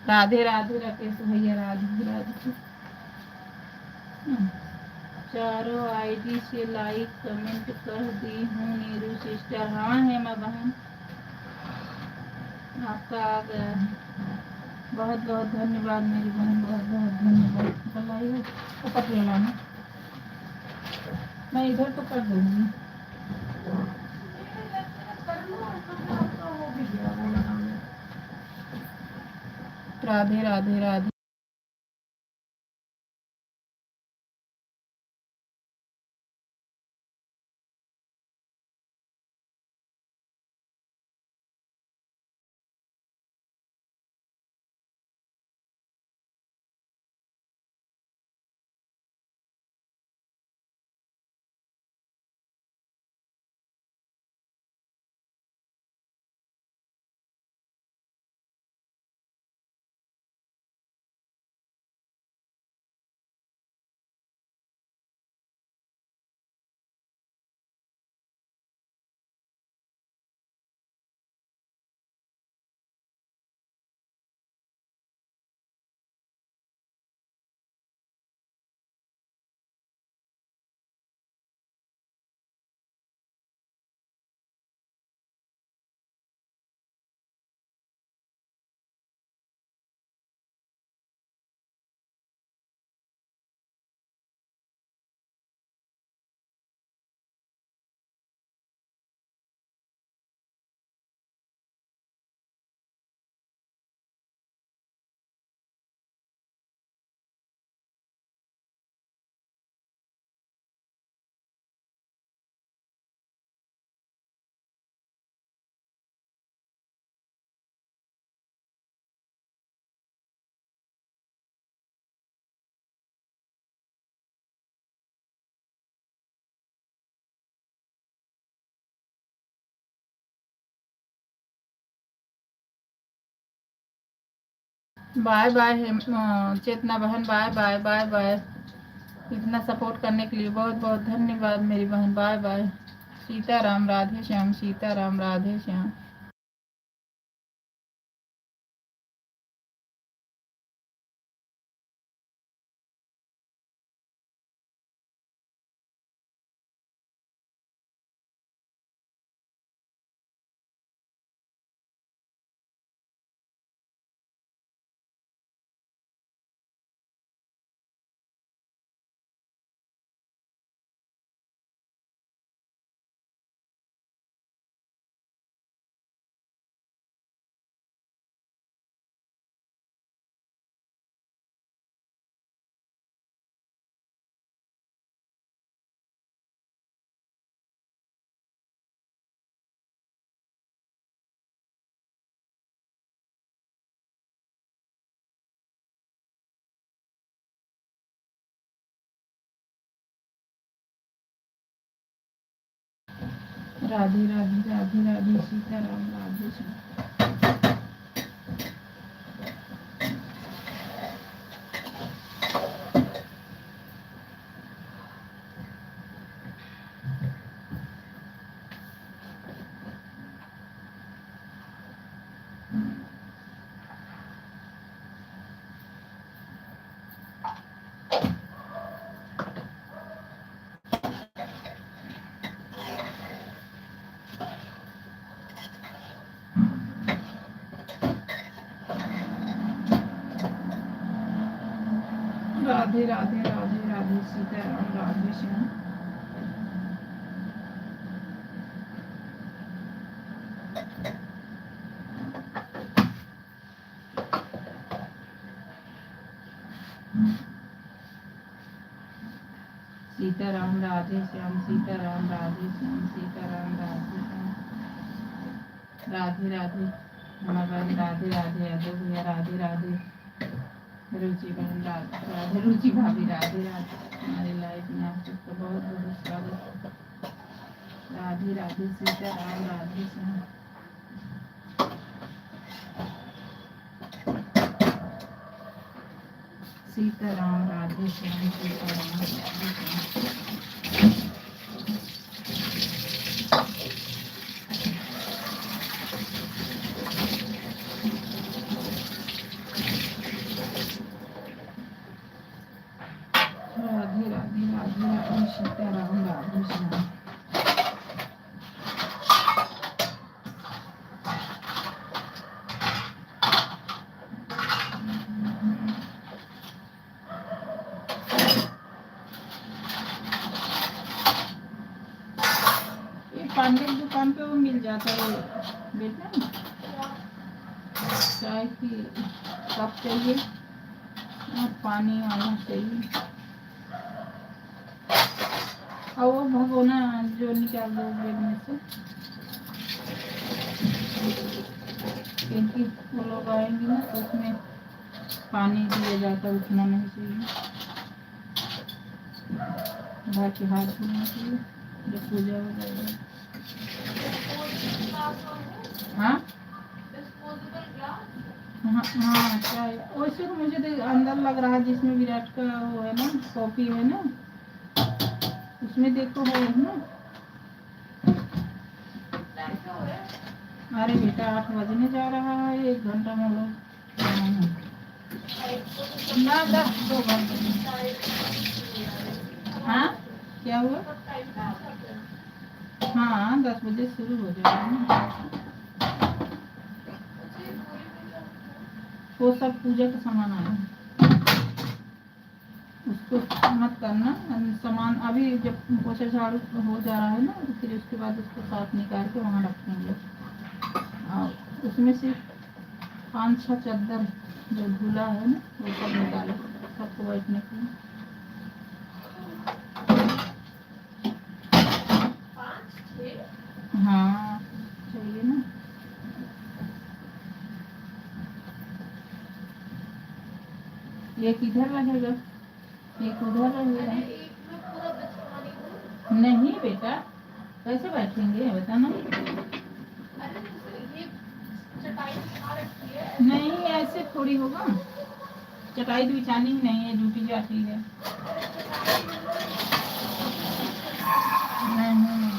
राधे राधे राकेश भैया, राधे राधे। चारों आईडी से लाइक कमेंट कर दी हूँ नीरू सिस्टर। हाँ हेमा बहन, आपका आ गया है। बहुत बहुत धन्यवाद मेरी बहन, बहुत बहुत धन्यवाद। बताइए ऊपर ले लाना, मैं इधर तो कर दूंगी। राधे राधे राधे। बाय बाय चेतना बहन, बाय बाय बाय बाय। इतना सपोर्ट करने के लिए बहुत बहुत धन्यवाद मेरी बहन, बाय बाय। सीताराम राधे श्याम, सीताराम राधे श्याम। राधे राधे राधे राधे, सीताराम राधे श्याम। राधे राधे राधे राधे, सीताराम राधे श्याम। सीताराम राधे श्याम, सीताराम राधे श्याम, सीताराम राधे श्याम। राधे राधे हमारे राधे राधे, यादव भैया राधे राधे, रुचि बहन राधे राधे, रुचि भाभी राधे राधे। हमारे लाइफ में आप सबका बहुत बहुत स्वागत। राधे राधे, सीताराम राधे श्याम। सीताराम राधे श्याम, सीताराम राधे श्याम। राधे राधे राधे राधे, सीताराम राधे श्याम। पांडे की दुकान पे वो मिल जाता है बेटा, चाय की कप चाहिए और पानी आना चाहिए, और वो भगोना जो निकाल दो बेड में से, क्योंकि वो लोग आएंगे ना तो उसमें पानी दिया जाता, उठना नहीं चाहिए, घर के हाथ धोना चाहिए जब पूजा हो जाएगी। हाँ हाँ हाँ, चाय वैसे तो मुझे तो अंदर लग रहा है जिसमें विराट का वो है ना, कॉफी है ना, उसमें देखो है ना। अरे बेटा 8 बजने जा रहा है, 1 घंटा में लोग ना 2 घंटे। हाँ क्या हुआ? हाँ 10 बजे शुरू हो जाएगा ना। वो सब पूजा का सामान आया, उसको मत करना सामान। अभी जब पोछा झाड़ू हो जा रहा है ना, तो फिर उसके बाद उसको साफ निकाल के वहाँ रखेंगे। और उसमें से 5-6 चादर जो धुला है ना, वो सब निकालो सबको बैठने के लिए। हाँ चाहिए ना। एक इधर रहेगा, एक उधर रहेगा। नहीं बेटा कैसे बैठेंगे बताना। नहीं ऐसे थोड़ी होगा, चटाई तो बिछानी ही नहीं है, ड्यूटी जाती है। नहीं नहीं।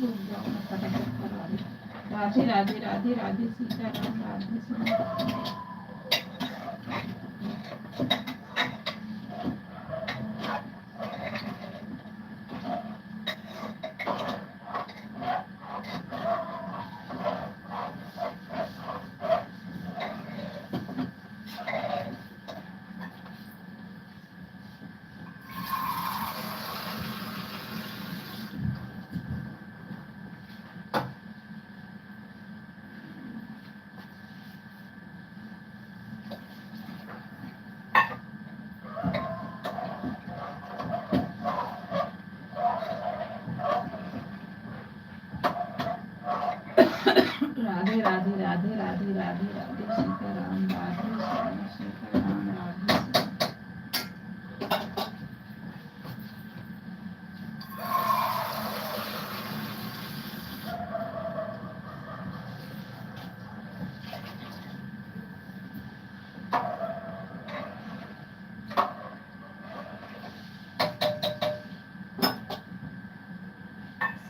रुक जाओ मैं फटाफट करवा रही हूँ। राधे राधे राधे राधे सीताराम राधे श्याम। राधे राधे राधे राधे राधे राधे सीताराम राधे श्याम सीताराम राधे श्याम।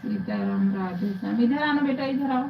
सीताराम राधे श्याम। इधर आना बेटा, इधर आओ।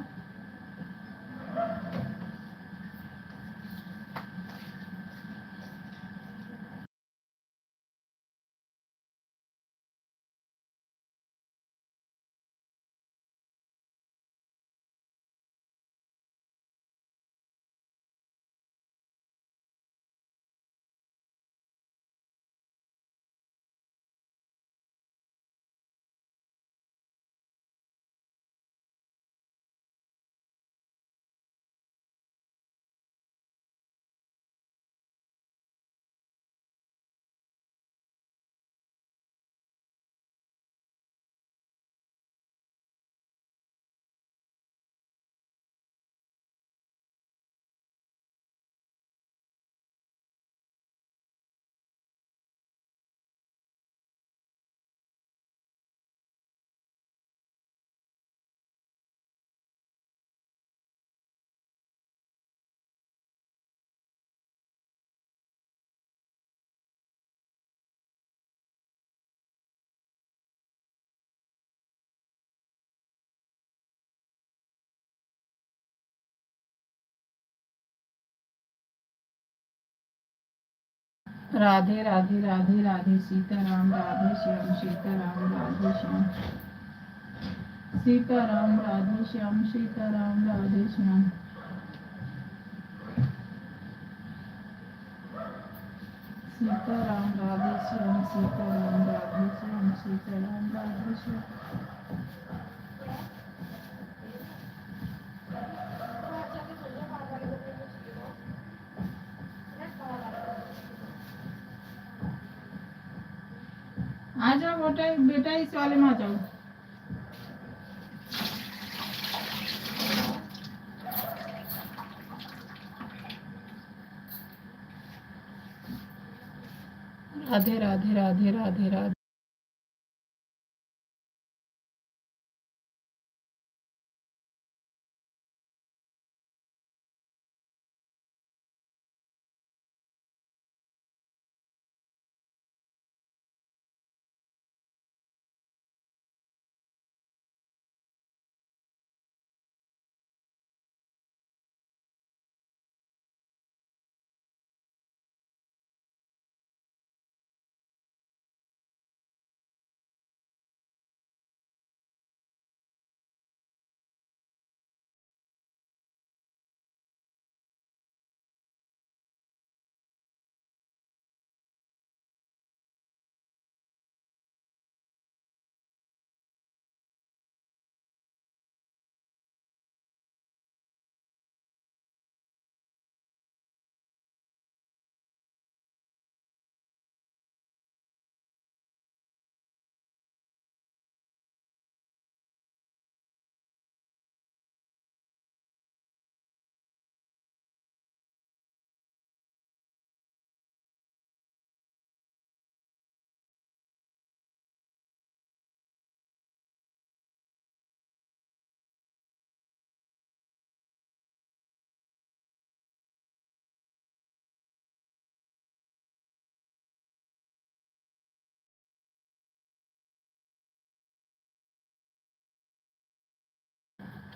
राधे राधे राधे राधे सीताराम राधे श्याम सीताराम राधे श्याम सीताराम राधे श्याम सीताराम राधे श्याम सीताराम राधे श्याम सीताराम राधे श्याम सीताराम राधे श्याम। आ जाओ बेटा, बेटा इस वाले में आ जाओ। राधे राधे राधे राधे राधे।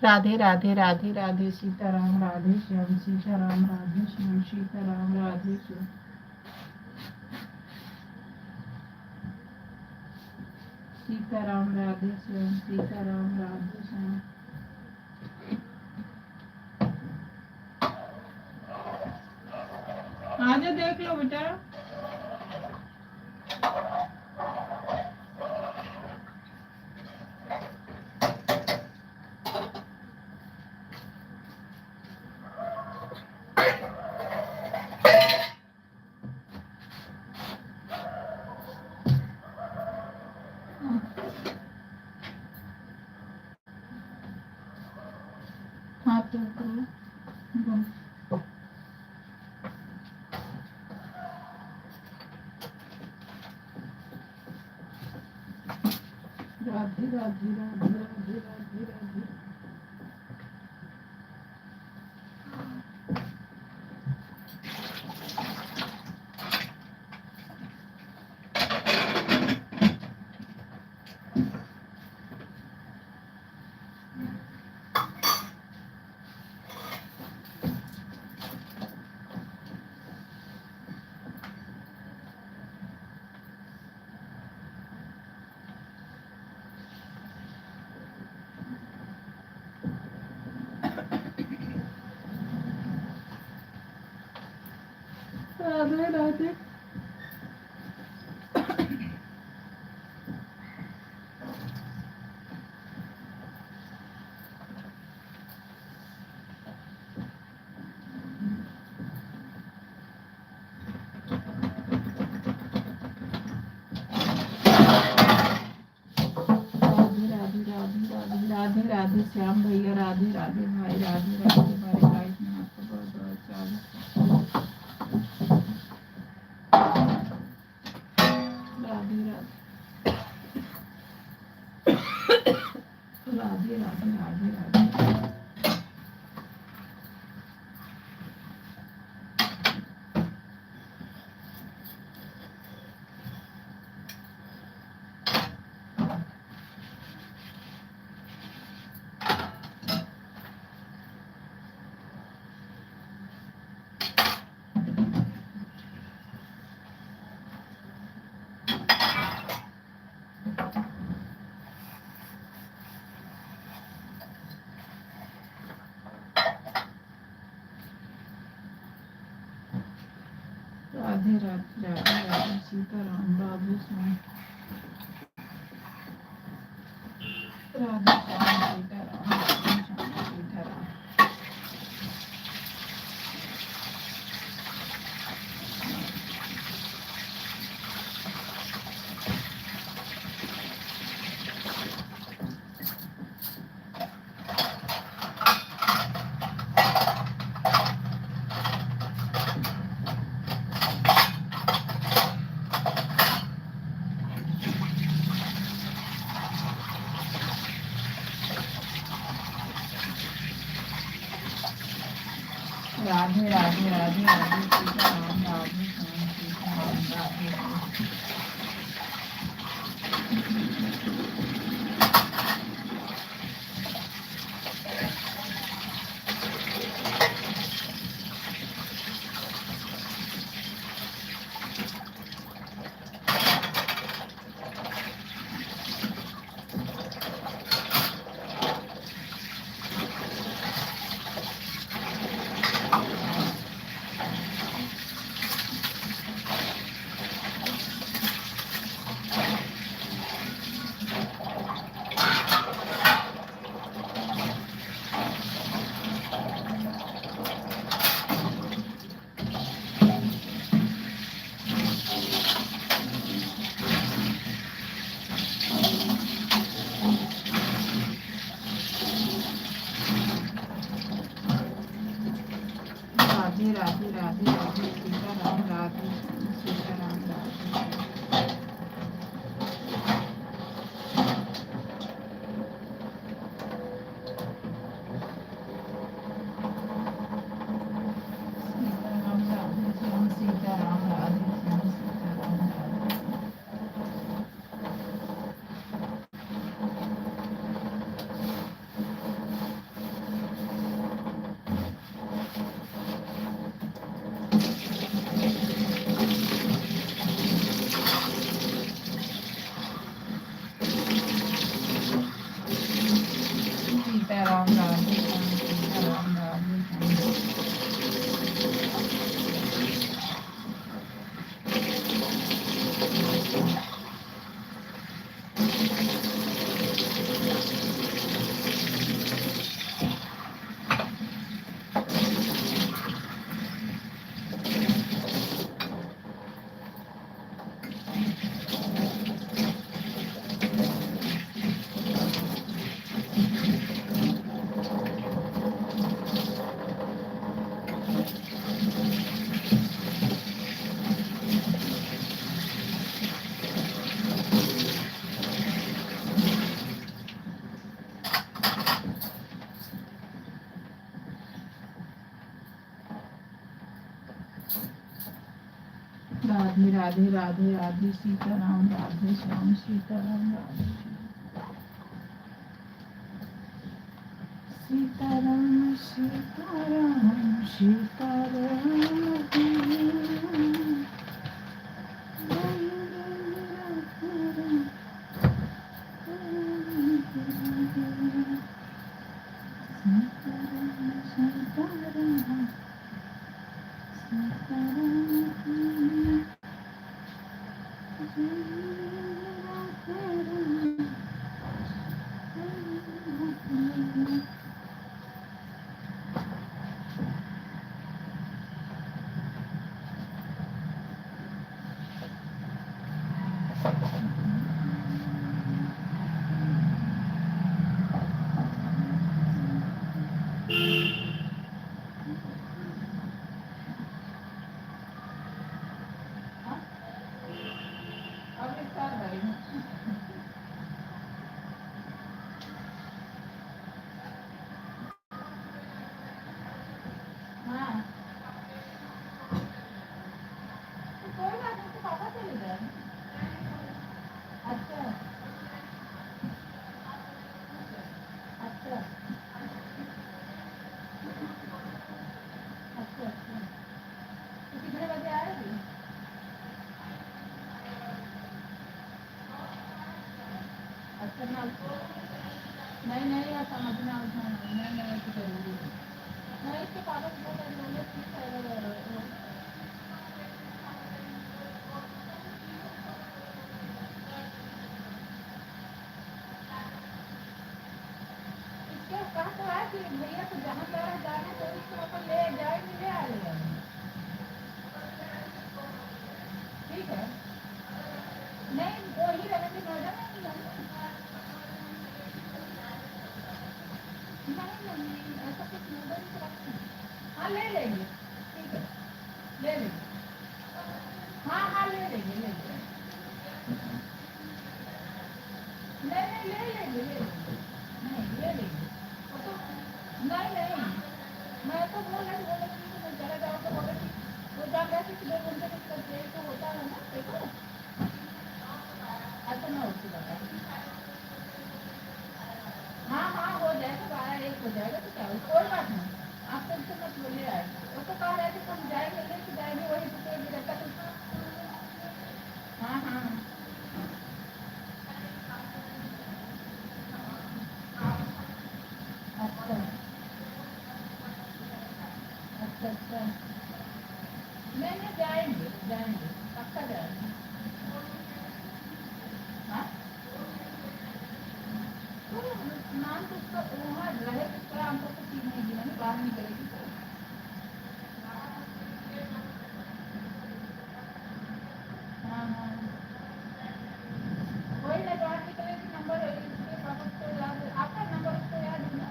राधे राधे राधे राधे सीताराम राधे श्याम सीताराम राधे श्याम सीताराम राधे श्याम सीताराम राधे श्याम सीताराम राधे श्याम। आजा देख लो बेटा। हाथ करो राधे राधे राधे राधे राधे राधे। राधे राधे राधे राधे श्याम भैया राधे राधे भाई राधे राधे हमारे लाइफ में आपका बहुत बहुत स्वागत है। राधे राधे राधे राधे राधे राधे। राधे राधे राधे राधे सीताराम राधे श्याम राधे श्याम सीताराम राधे श्याम सीताराम। राधे राधे राधे राधे सीताराम राधे श्याम सीताराम राधे श्याम। राधे राधे राधे सीताराम राधे श्याम सीताराम राधे सीताराम सीताराम सीताराम नहीं नहीं या समझना नहीं नहीं तो जरूरी है नहीं इसके कागज वो कर लोगे ठीक है इसके कहा तो है कि भैया को जहाँ जाना तो इसको अपन ले जाएंगे ले आएगा ठीक है नहीं वो ही रहेंगे नोएडा में ही नहीं ऐसा कुछ नोएडा में रखते हैं हाँ ले लेंगे ठीक है ले लेंगे हाँ हाँ ले लेंगे ले लेंगे नहीं ले लेंगे नहीं ले लेंगे वो तो नहीं नहीं मैं तो बोल रही कि मैं चला जाऊँ तो बोले कि वो जा कैसे कि 2 घंटे तक करके तो होता है ना देखो ऐसा ना होती बता हाँ हाँ हो जाएगा 12-1 हो जाएगा तो क्या कोई बात नहीं आप टेंशन मत लो ले आएगा वो तो कह रहे थे हम जाएंगे लेके जाएंगे वही तो भी रहता कुछ हाँ हाँ अच्छा अच्छा अच्छा नहीं जाएंगे जाएंगे पक्का जाएंगे हाँ तो नाम तो उसका वहाँ रहे किस तरह हमको तो चीज नहीं गिना बाहर निकलेगी तो हाँ हाँ वही ना बाहर निकलेगी नंबर इसके पापा को याद आपका नंबर उसको याद है ना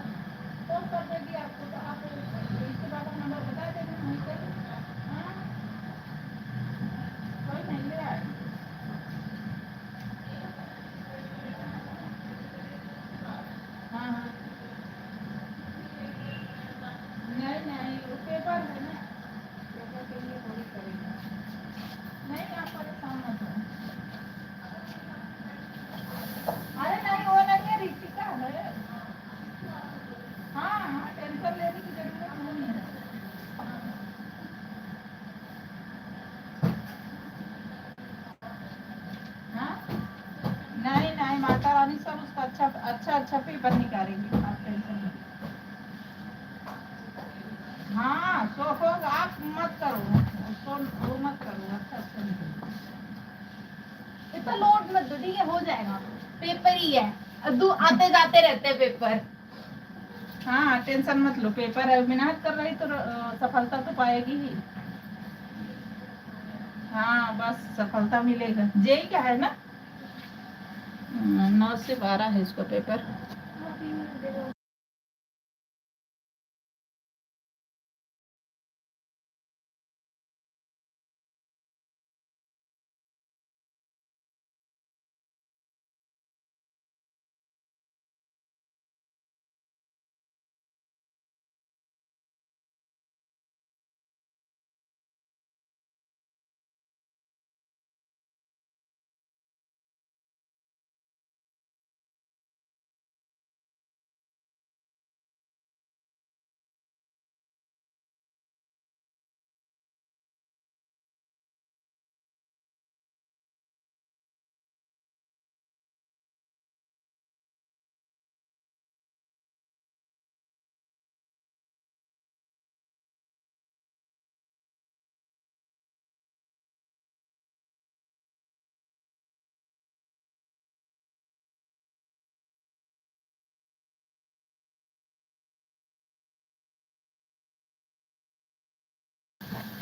फोन कर देगी आपको तो आप इसके पापा नंबर बता देना वहीं से हाँ कोई नहीं ले आए हाँ हाँ नहीं नहीं वो पेपर है ना पेपर के लिए थोड़ी करेंगे नहीं आप परेशान मत हो अरे नहीं वो नहीं है ऋतिका है हाँ हाँ टेंशन लेने की जरूरत नहीं है हाँ नहीं नहीं माता रानी सब उसका अच्छा अच्छा अच्छा पेपर निकालेंगे आप टेंशन मत हाँ सो हो आप मत करो सो वो मत करो अच्छा अच्छा निकलेगा इतना लोड मत दो ठीक है हो जाएगा पेपर ही है अब दो आते जाते रहते हैं पेपर हाँ टेंशन मत लो पेपर है मेहनत कर रही तो सफलता तो पाएगी ही हाँ बस सफलता मिलेगा जेई क्या है ना 9 से 12 है इसका paper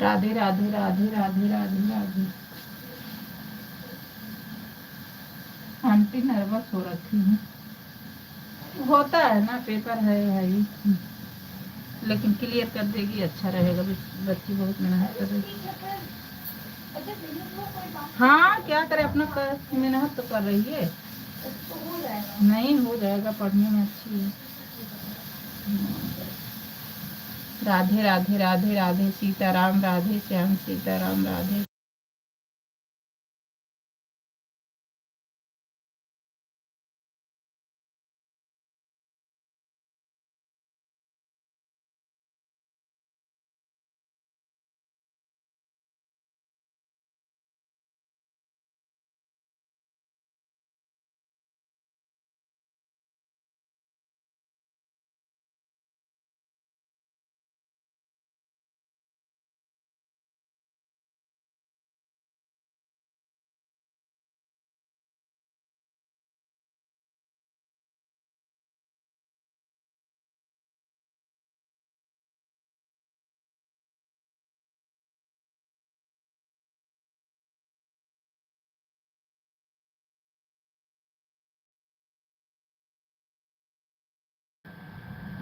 Radhe Radhe Radhe Radhe Radhe Radhe. Aunty nervous हो रखी है, होता है ना, पेपर है ही, लेकिन क्लियर कर देगी, अच्छा रहेगा। बच्ची बहुत मेहनत कर रही है। अच्छा दिन को कोई बात हाँ क्या करे, अपना मेहनत तो कर रही है। तो हो जाएगा। नहीं हो जाएगा, पढ़ने में अच्छी है। राधे राधे राधे राधे सीताराम, राधे श्याम सीताराम राधे।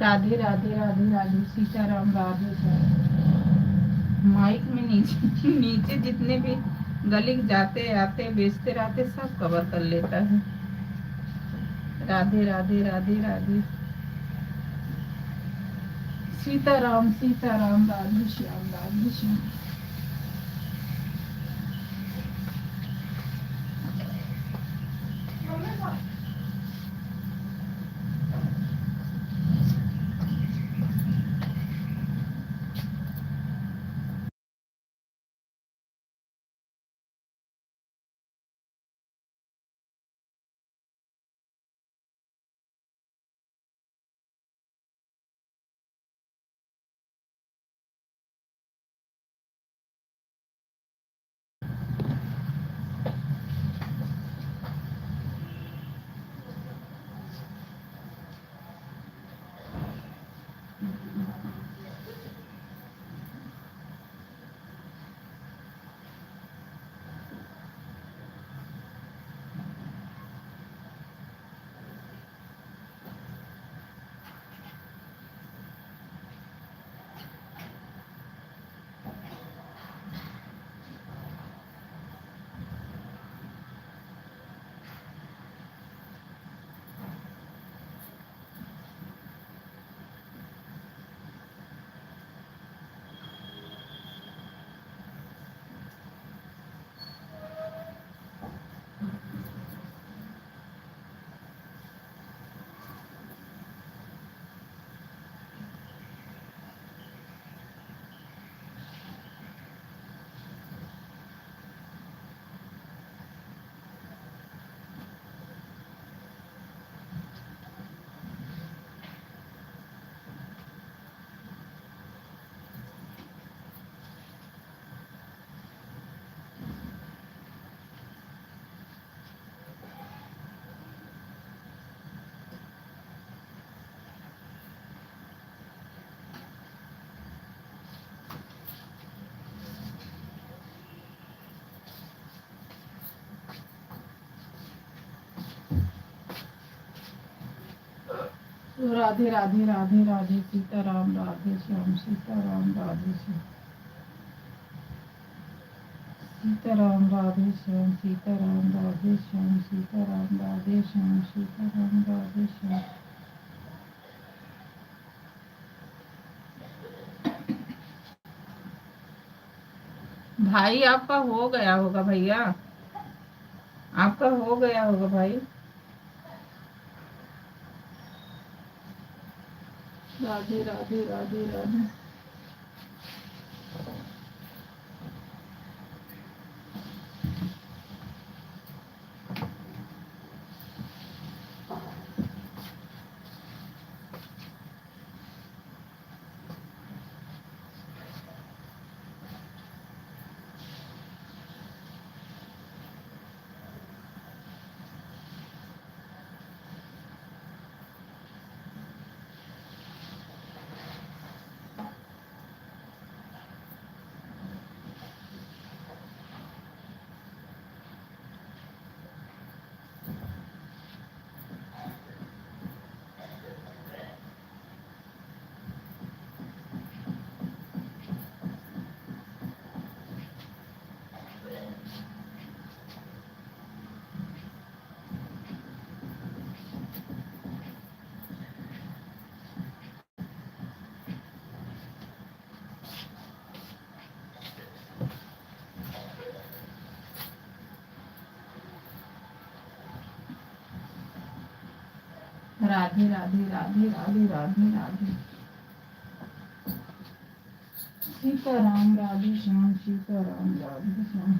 राधे राधे राधे राधे सीताराम राधे श्याम। माइक में नीचे नीचे जितने भी गली जाते आते बेचते रहते सब कवर कर लेता है। राधे राधे राधे राधे सीताराम सीताराम राधे श्याम राधे श्याम। राधे राधे राधे राधे सीताराम राधे श्याम सीताराम राधे श्याम। सीताराम राधे श्याम सीताराम राधे श्याम सीताराम राधे श्याम सीताराम राधे श्याम। भाई आपका हो गया होगा भैया, आपका हो गया होगा भाई। राधे राधे राधे राधे। राधे राधे राधे राधे राधे राधे। सीताराम राधे श्याम, सीताराम राधे श्याम।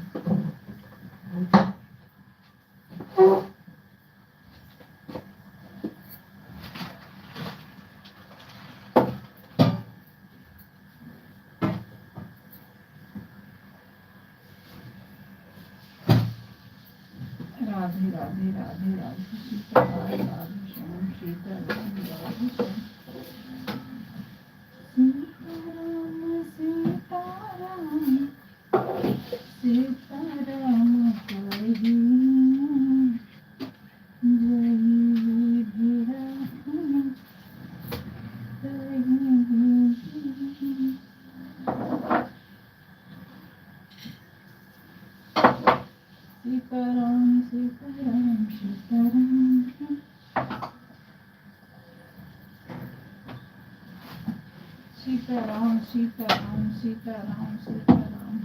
राधे राधे राधे राधे, सीताराम राधे श्याम, सीताराम राधे श्याम। सीताराम सीताराम कही जही भिड़ा सीताराम सीताराम सीताराम। सीताराम सीताराम सीताराम सीताराम।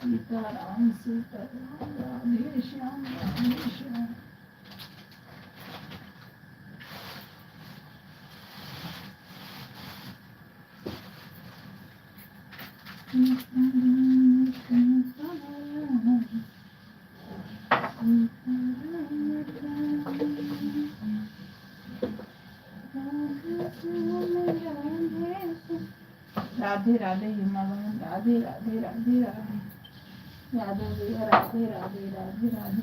सीताराम सीताराम राधे श्याम राधे श्याम। राधे राधे हिमा बहन, राधे राधे राधे राधे। यादव भैया राधे राधे राधे राधे।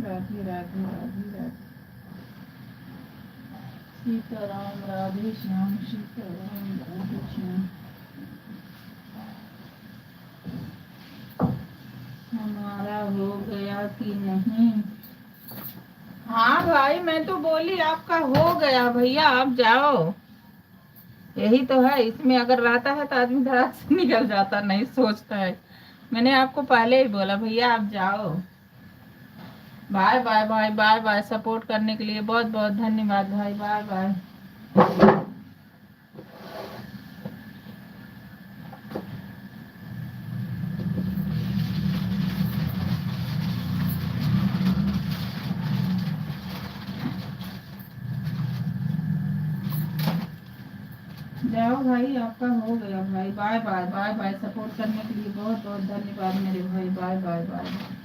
राधे राधे राधे राधे। सीताराम राधे श्याम, सीताराम राधे श्याम। हमारा हो गया कि नहीं? हाँ भाई, मैं तो बोली आपका हो गया भैया, आप जाओ। यही तो है, इसमें अगर रहता है तो आदमी धड़ाक से निकल जाता, नहीं सोचता है। मैंने आपको पहले ही बोला भैया आप जाओ। Bye bye bye bye bye. Support करने के लिए बहुत बहुत धन्यवाद भाई। Bye bye. जाओ भाई, आपका हो गया भाई। Bye bye bye bye. Support करने के लिए बहुत बहुत धन्यवाद मेरे भाई। Bye bye bye.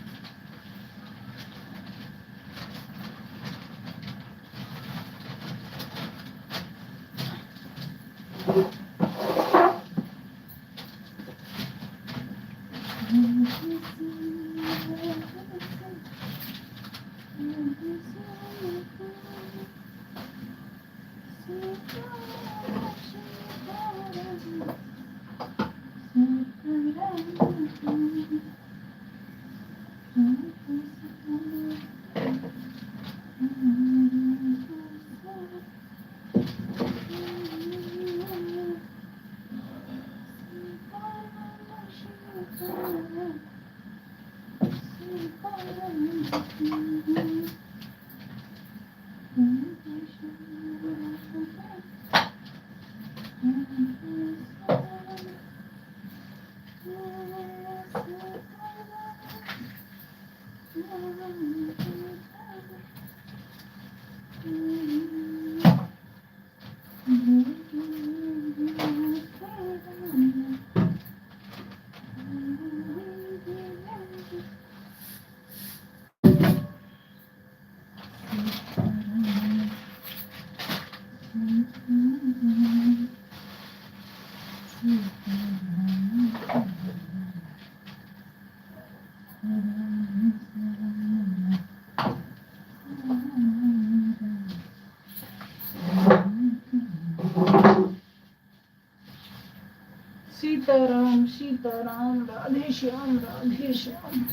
Sitaram Sitaram Radhe Shyam Radhe Shyam.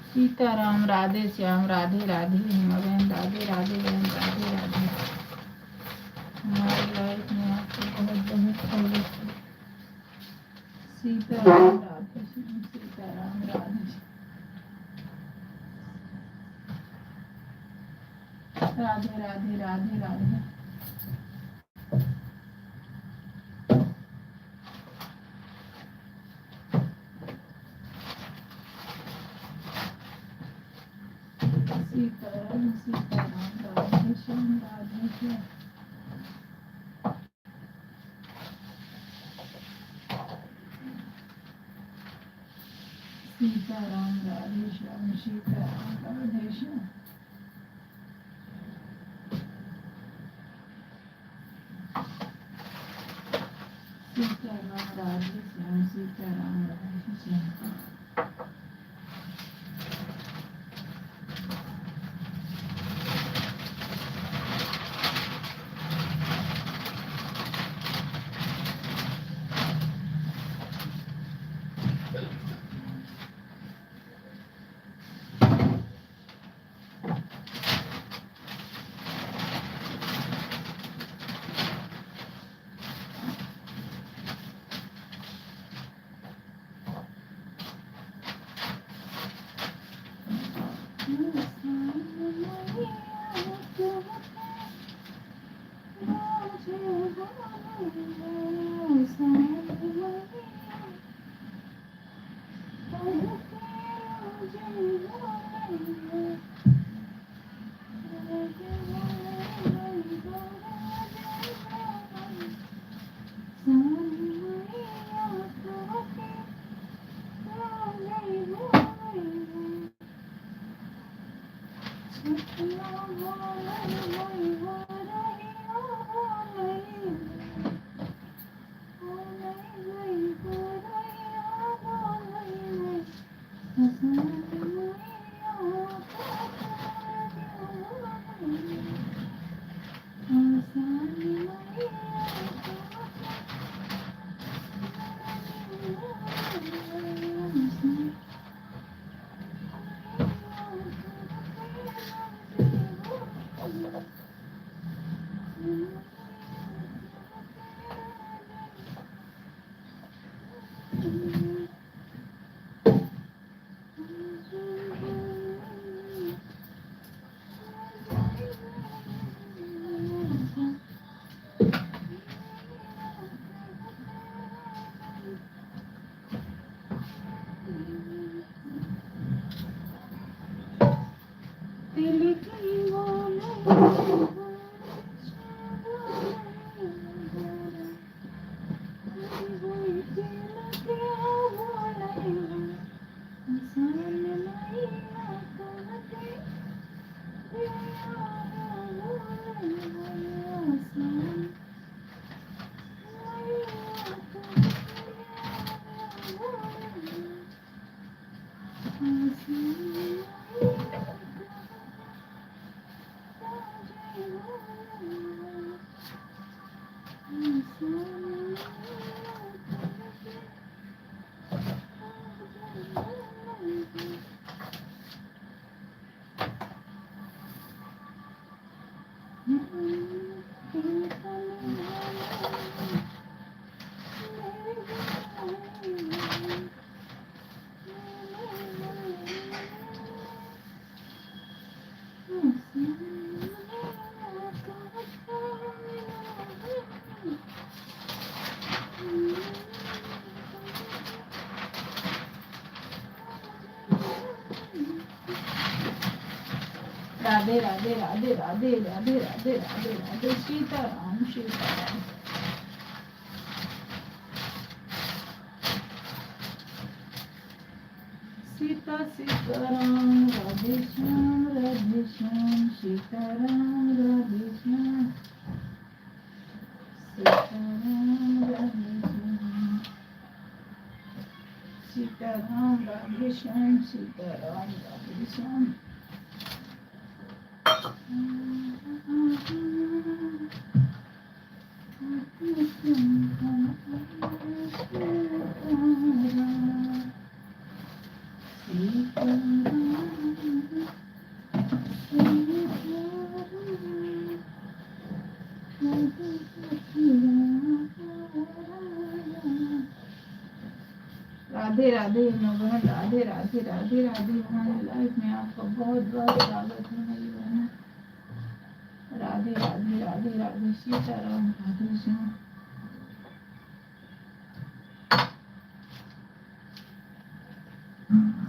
Sitaram Radhe Shyam, Radhe Radhe Hima बहन, राधे राधे बहन, राधे राधे। सीताराम राधे श्याम सीताराम राधे राधे राधे राधे राधे। सीताराम सीताराम राधे श्याम राधे श्याम। सीताराम राधे श्याम सीताराम राधे श्याम। सीताराम राधे श्याम सीताराम राधे श्याम। राधे राधे राधे राधे राधे राधे राधे राधे सीताराम सीताराम। सीता सीताराम राधे श्याम सीताराम राधे श्याम सीताराम राधे श्याम सीताराम राधे श्याम सीताराम राधे श्याम। राधे राधे बहन, राधे राधे राधे राधे। हमारी लाइफ में आपका बहुत बहुत स्वागत है मेरी बहन। राधे राधे राधे राधे, सीताराम, राधे श्याम।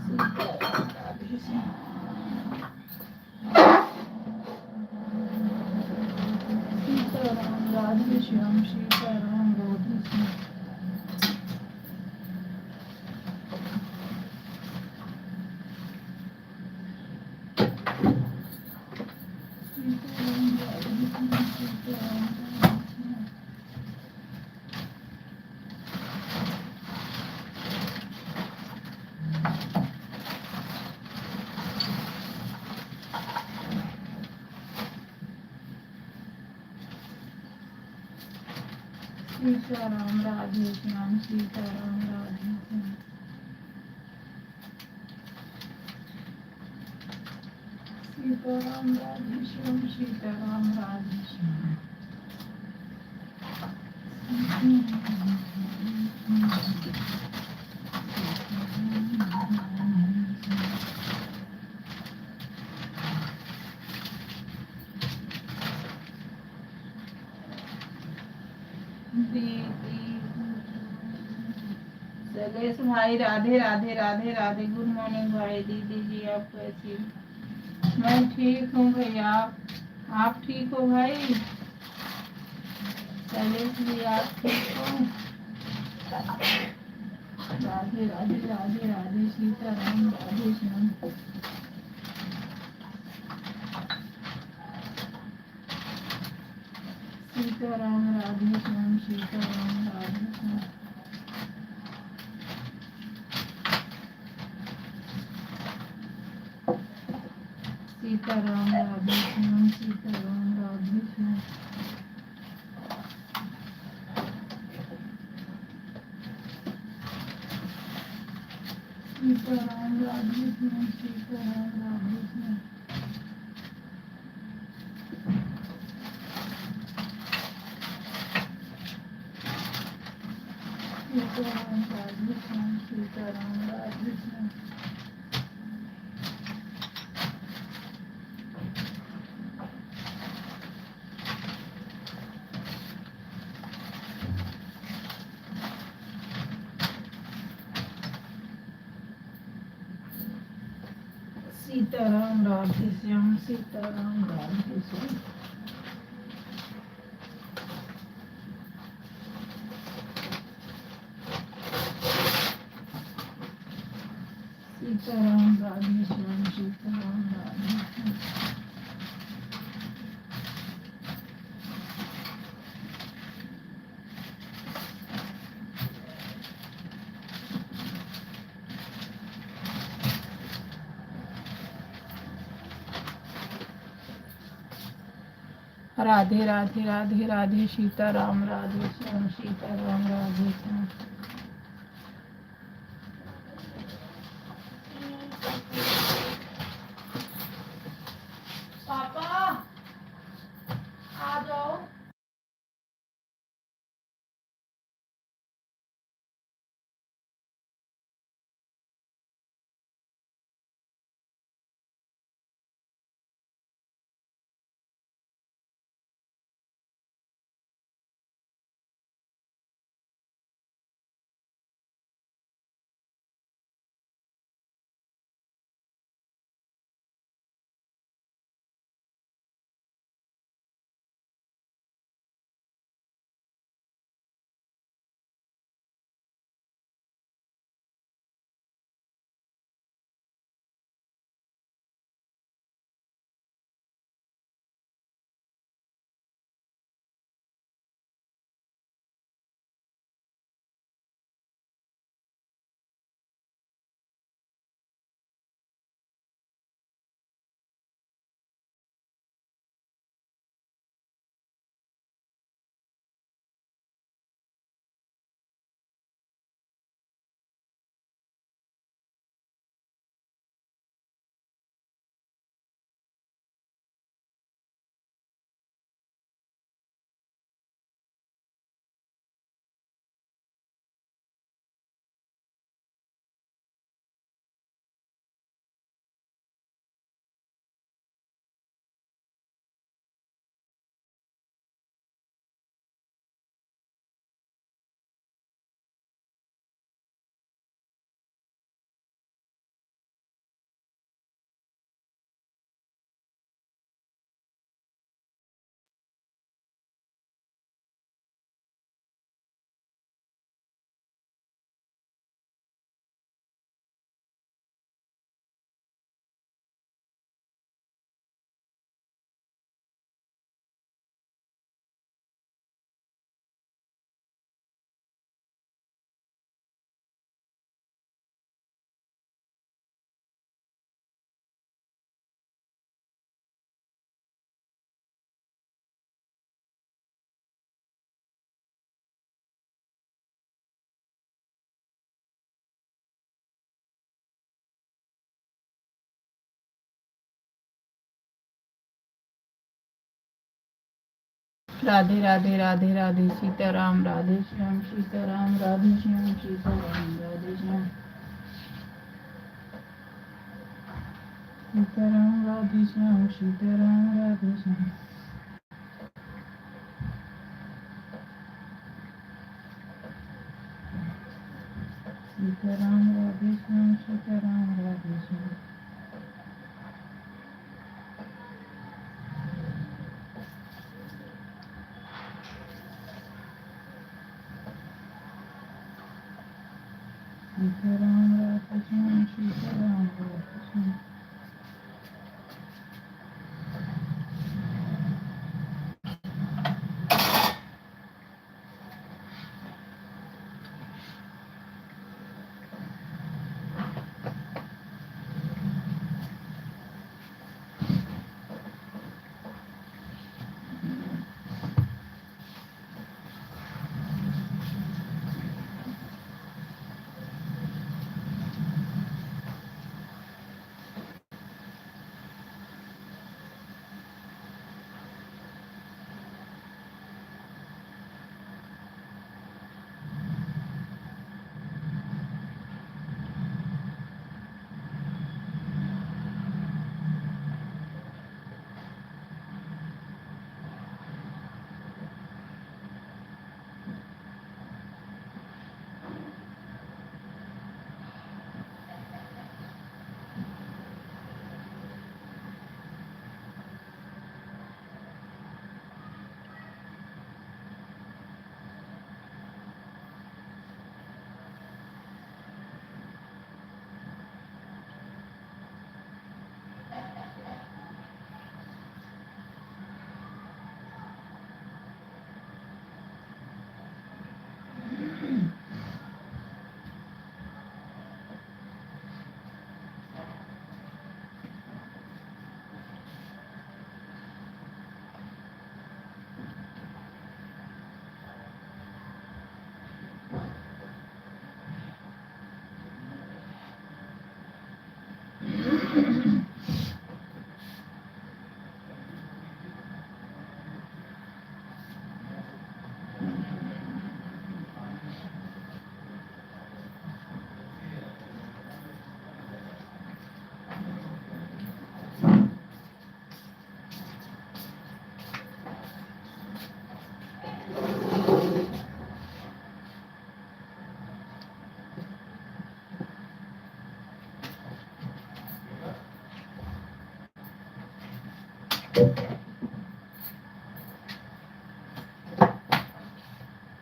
सीताराम राधे श्याम। सीताराम राधे श्याम, सीताराम राधे श्याम। सीताराम राधे श्याम, सीताराम राधे श्याम। सीताराम राधे श्याम, सीताराम राधे श्याम। सीताराम राधे श्याम, सीताराम राधे श्याम। दीदी शैलेश भाई, राधे राधे राधे राधे। गुड मॉर्निंग भाई। दीदी जी आप कैसी हो? मैं ठीक हूँ भैया। आप ठीक हो भाई? शैलेश जी आप ठीक हो? राधे राधे राधे राधे, सीताराम राधे श्याम। सीताराम राधे श्याम, सीताराम राधे श्याम। सीताराम राधे श्याम, सीताराम राधे श्याम। सीताराम राधे श्याम, सीताराम राधे श्याम। सीताराम राधे श्याम, सीताराम राधे श्याम। सीताराम राधे श्याम, सीताराम राधे श्याम। सीताराम राधे श्याम, सीताराम राधे श्याम। राधे राधे राधे राधे, सीताराम राधे श्याम, सीताराम राधे श्याम। राधे राधे राधे राधे सीताराम राधे श्याम सीताराम राधे श्याम सीताराम राधे श्याम सीताराम राधे श्याम सीताराम राधे श्याम सीताराम राधे श्याम सीताराम राधे श्याम सीताराम राधे श्याम सीताराम राधे श्याम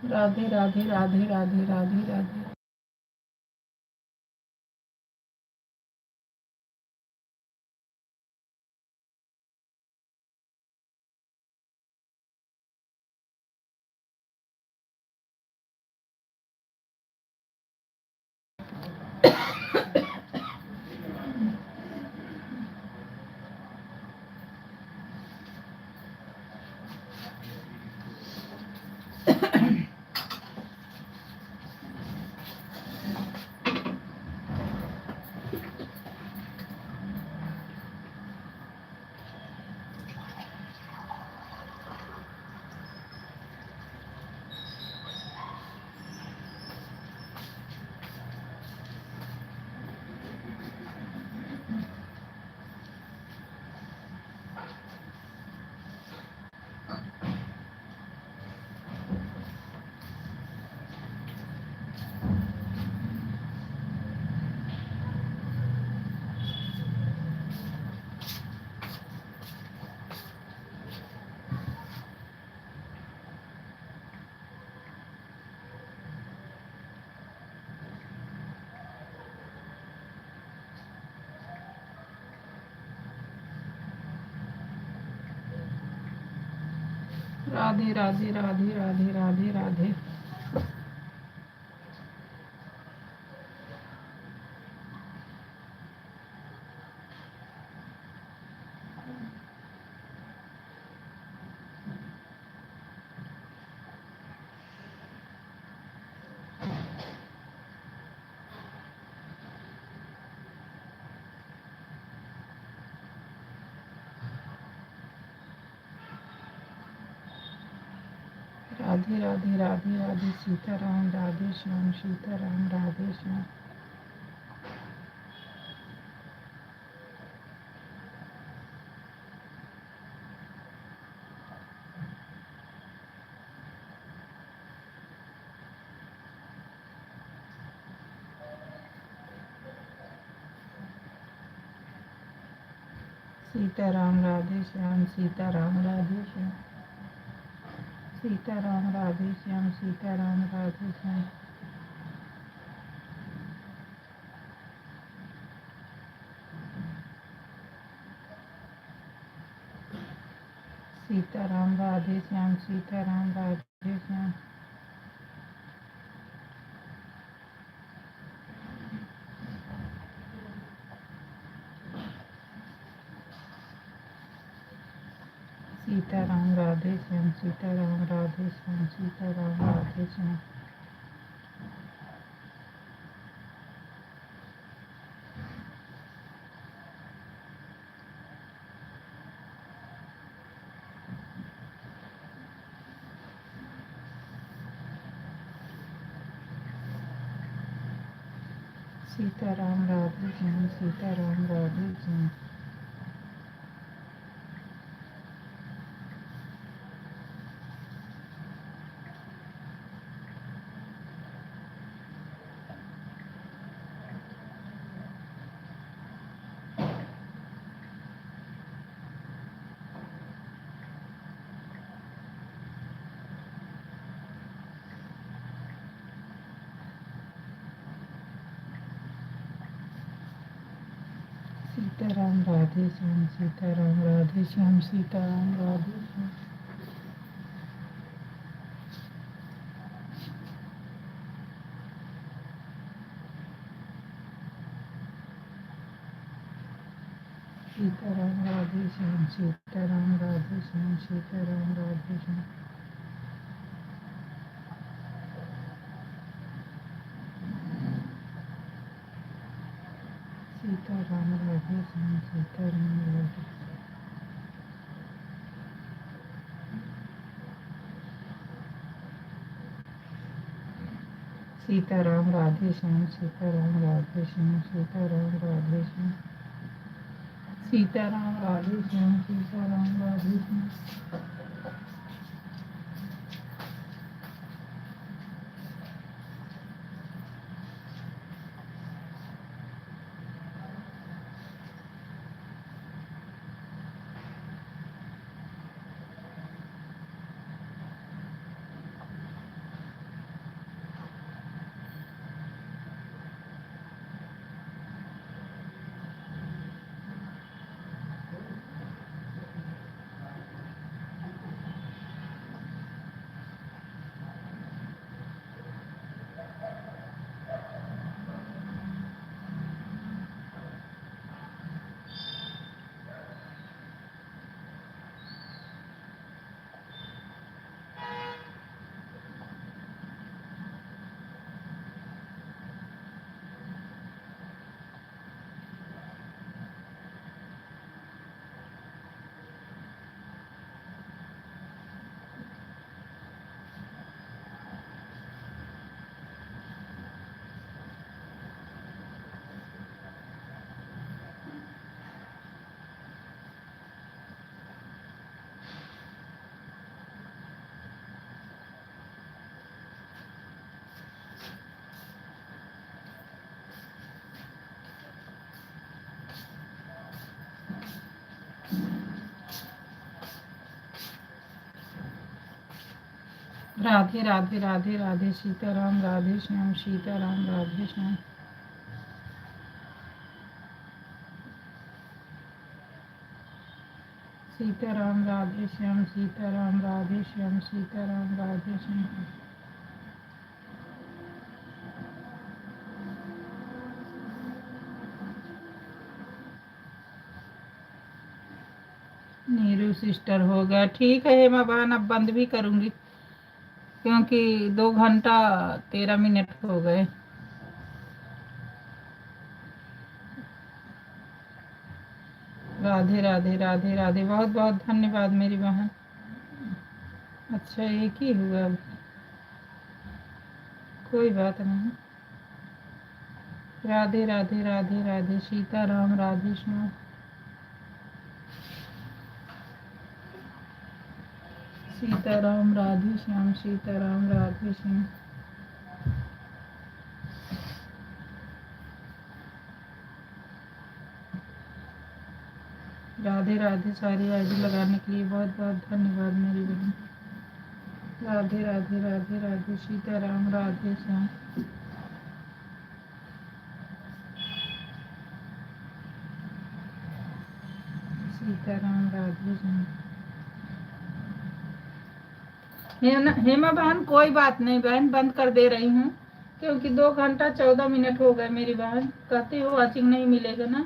राधे राधे राधे राधे राधे राधे राधे राधे राधे राधे राधे राधे राधे राधे राधे राधे सीताराम राधे श्याम सीताराम राधे श्याम। सीताराम राधे श्याम सीताराम राधे श्याम। सीताराम राधे श्याम सीताराम राधे श्याम। सीताराम राधे श्याम सीताराम राधे श्याम। सीताराम राधे श्याम सीताराम राधे श्याम सीताराम राधे श्याम। सीताराम राधे श्याम सीताराम राधे श्याम। सीताराम राधे श्याम सीताराम राधे श्याम सीताराम राधे श्याम। सीताराम राधे श्याम सीताराम राधे श्याम सीताराम राधे श्याम। सीताराम राधे श्याम सीताराम राधे। सीताराम राधे श्याम सीताराम राधे श्याम सीताराम राधे श्याम। सीताराम राधे श्याम सीताराम राधे श्याम। राधे राधे राधे राधे सीताराम राधे श्याम सीताराम राधे श्याम। सीताराम राधे श्याम सीताराम राधे श्याम सीताराम राधे श्याम। नीरू सिस्टर हो गया। ठीक है हेमा बहन, अब बंद भी करूंगी क्योंकि 2 घंटा 13 मिनट हो गए। राधे राधे राधे राधे। बहुत बहुत धन्यवाद मेरी बहन। अच्छा एक ही हुआ अब। कोई बात नहीं। राधे राधे राधे राधे सीताराम राधे श्याम। सीताराम राधे श्याम सीताराम राधे श्याम। राधे राधे सारी आईडी लगाने के लिए बहुत बहुत धन्यवाद मेरी बहन। राधे राधे राधे राधे सीताराम राधे श्याम। सीताराम राधे श्याम। हेमा बहन कोई बात नहीं बहन, बंद कर दे रही हूँ क्योंकि 2 घंटा 14 मिनट हो गए मेरी बहन। कहती हो वॉचिंग नहीं मिलेगा ना।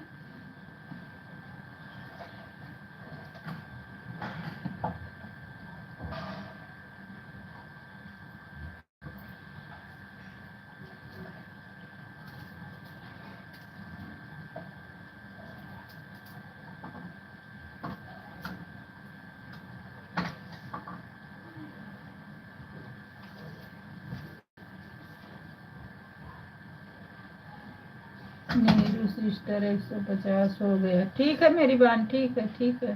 नीरू सिस्टर 150 हो गया। ठीक है मेरी बहन, ठीक है ठीक है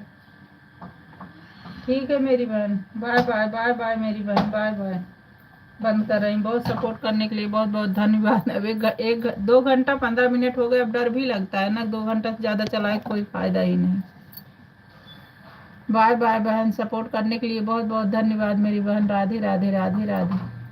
ठीक है मेरी बहन। बाय बाय बाय बाय मेरी बहन, बाय बाय। बंद कर रही हूँ। बहुत सपोर्ट करने के लिए बहुत बहुत धन्यवाद। अब 2 घंटा 15 मिनट हो गए। अब डर भी लगता है ना, 2 घंटा से ज़्यादा चलाए कोई फायदा ही नहीं। बाय बाय बहन, सपोर्ट करने के लिए बहुत बहुत धन्यवाद मेरी बहन। राधे राधे राधे राधे।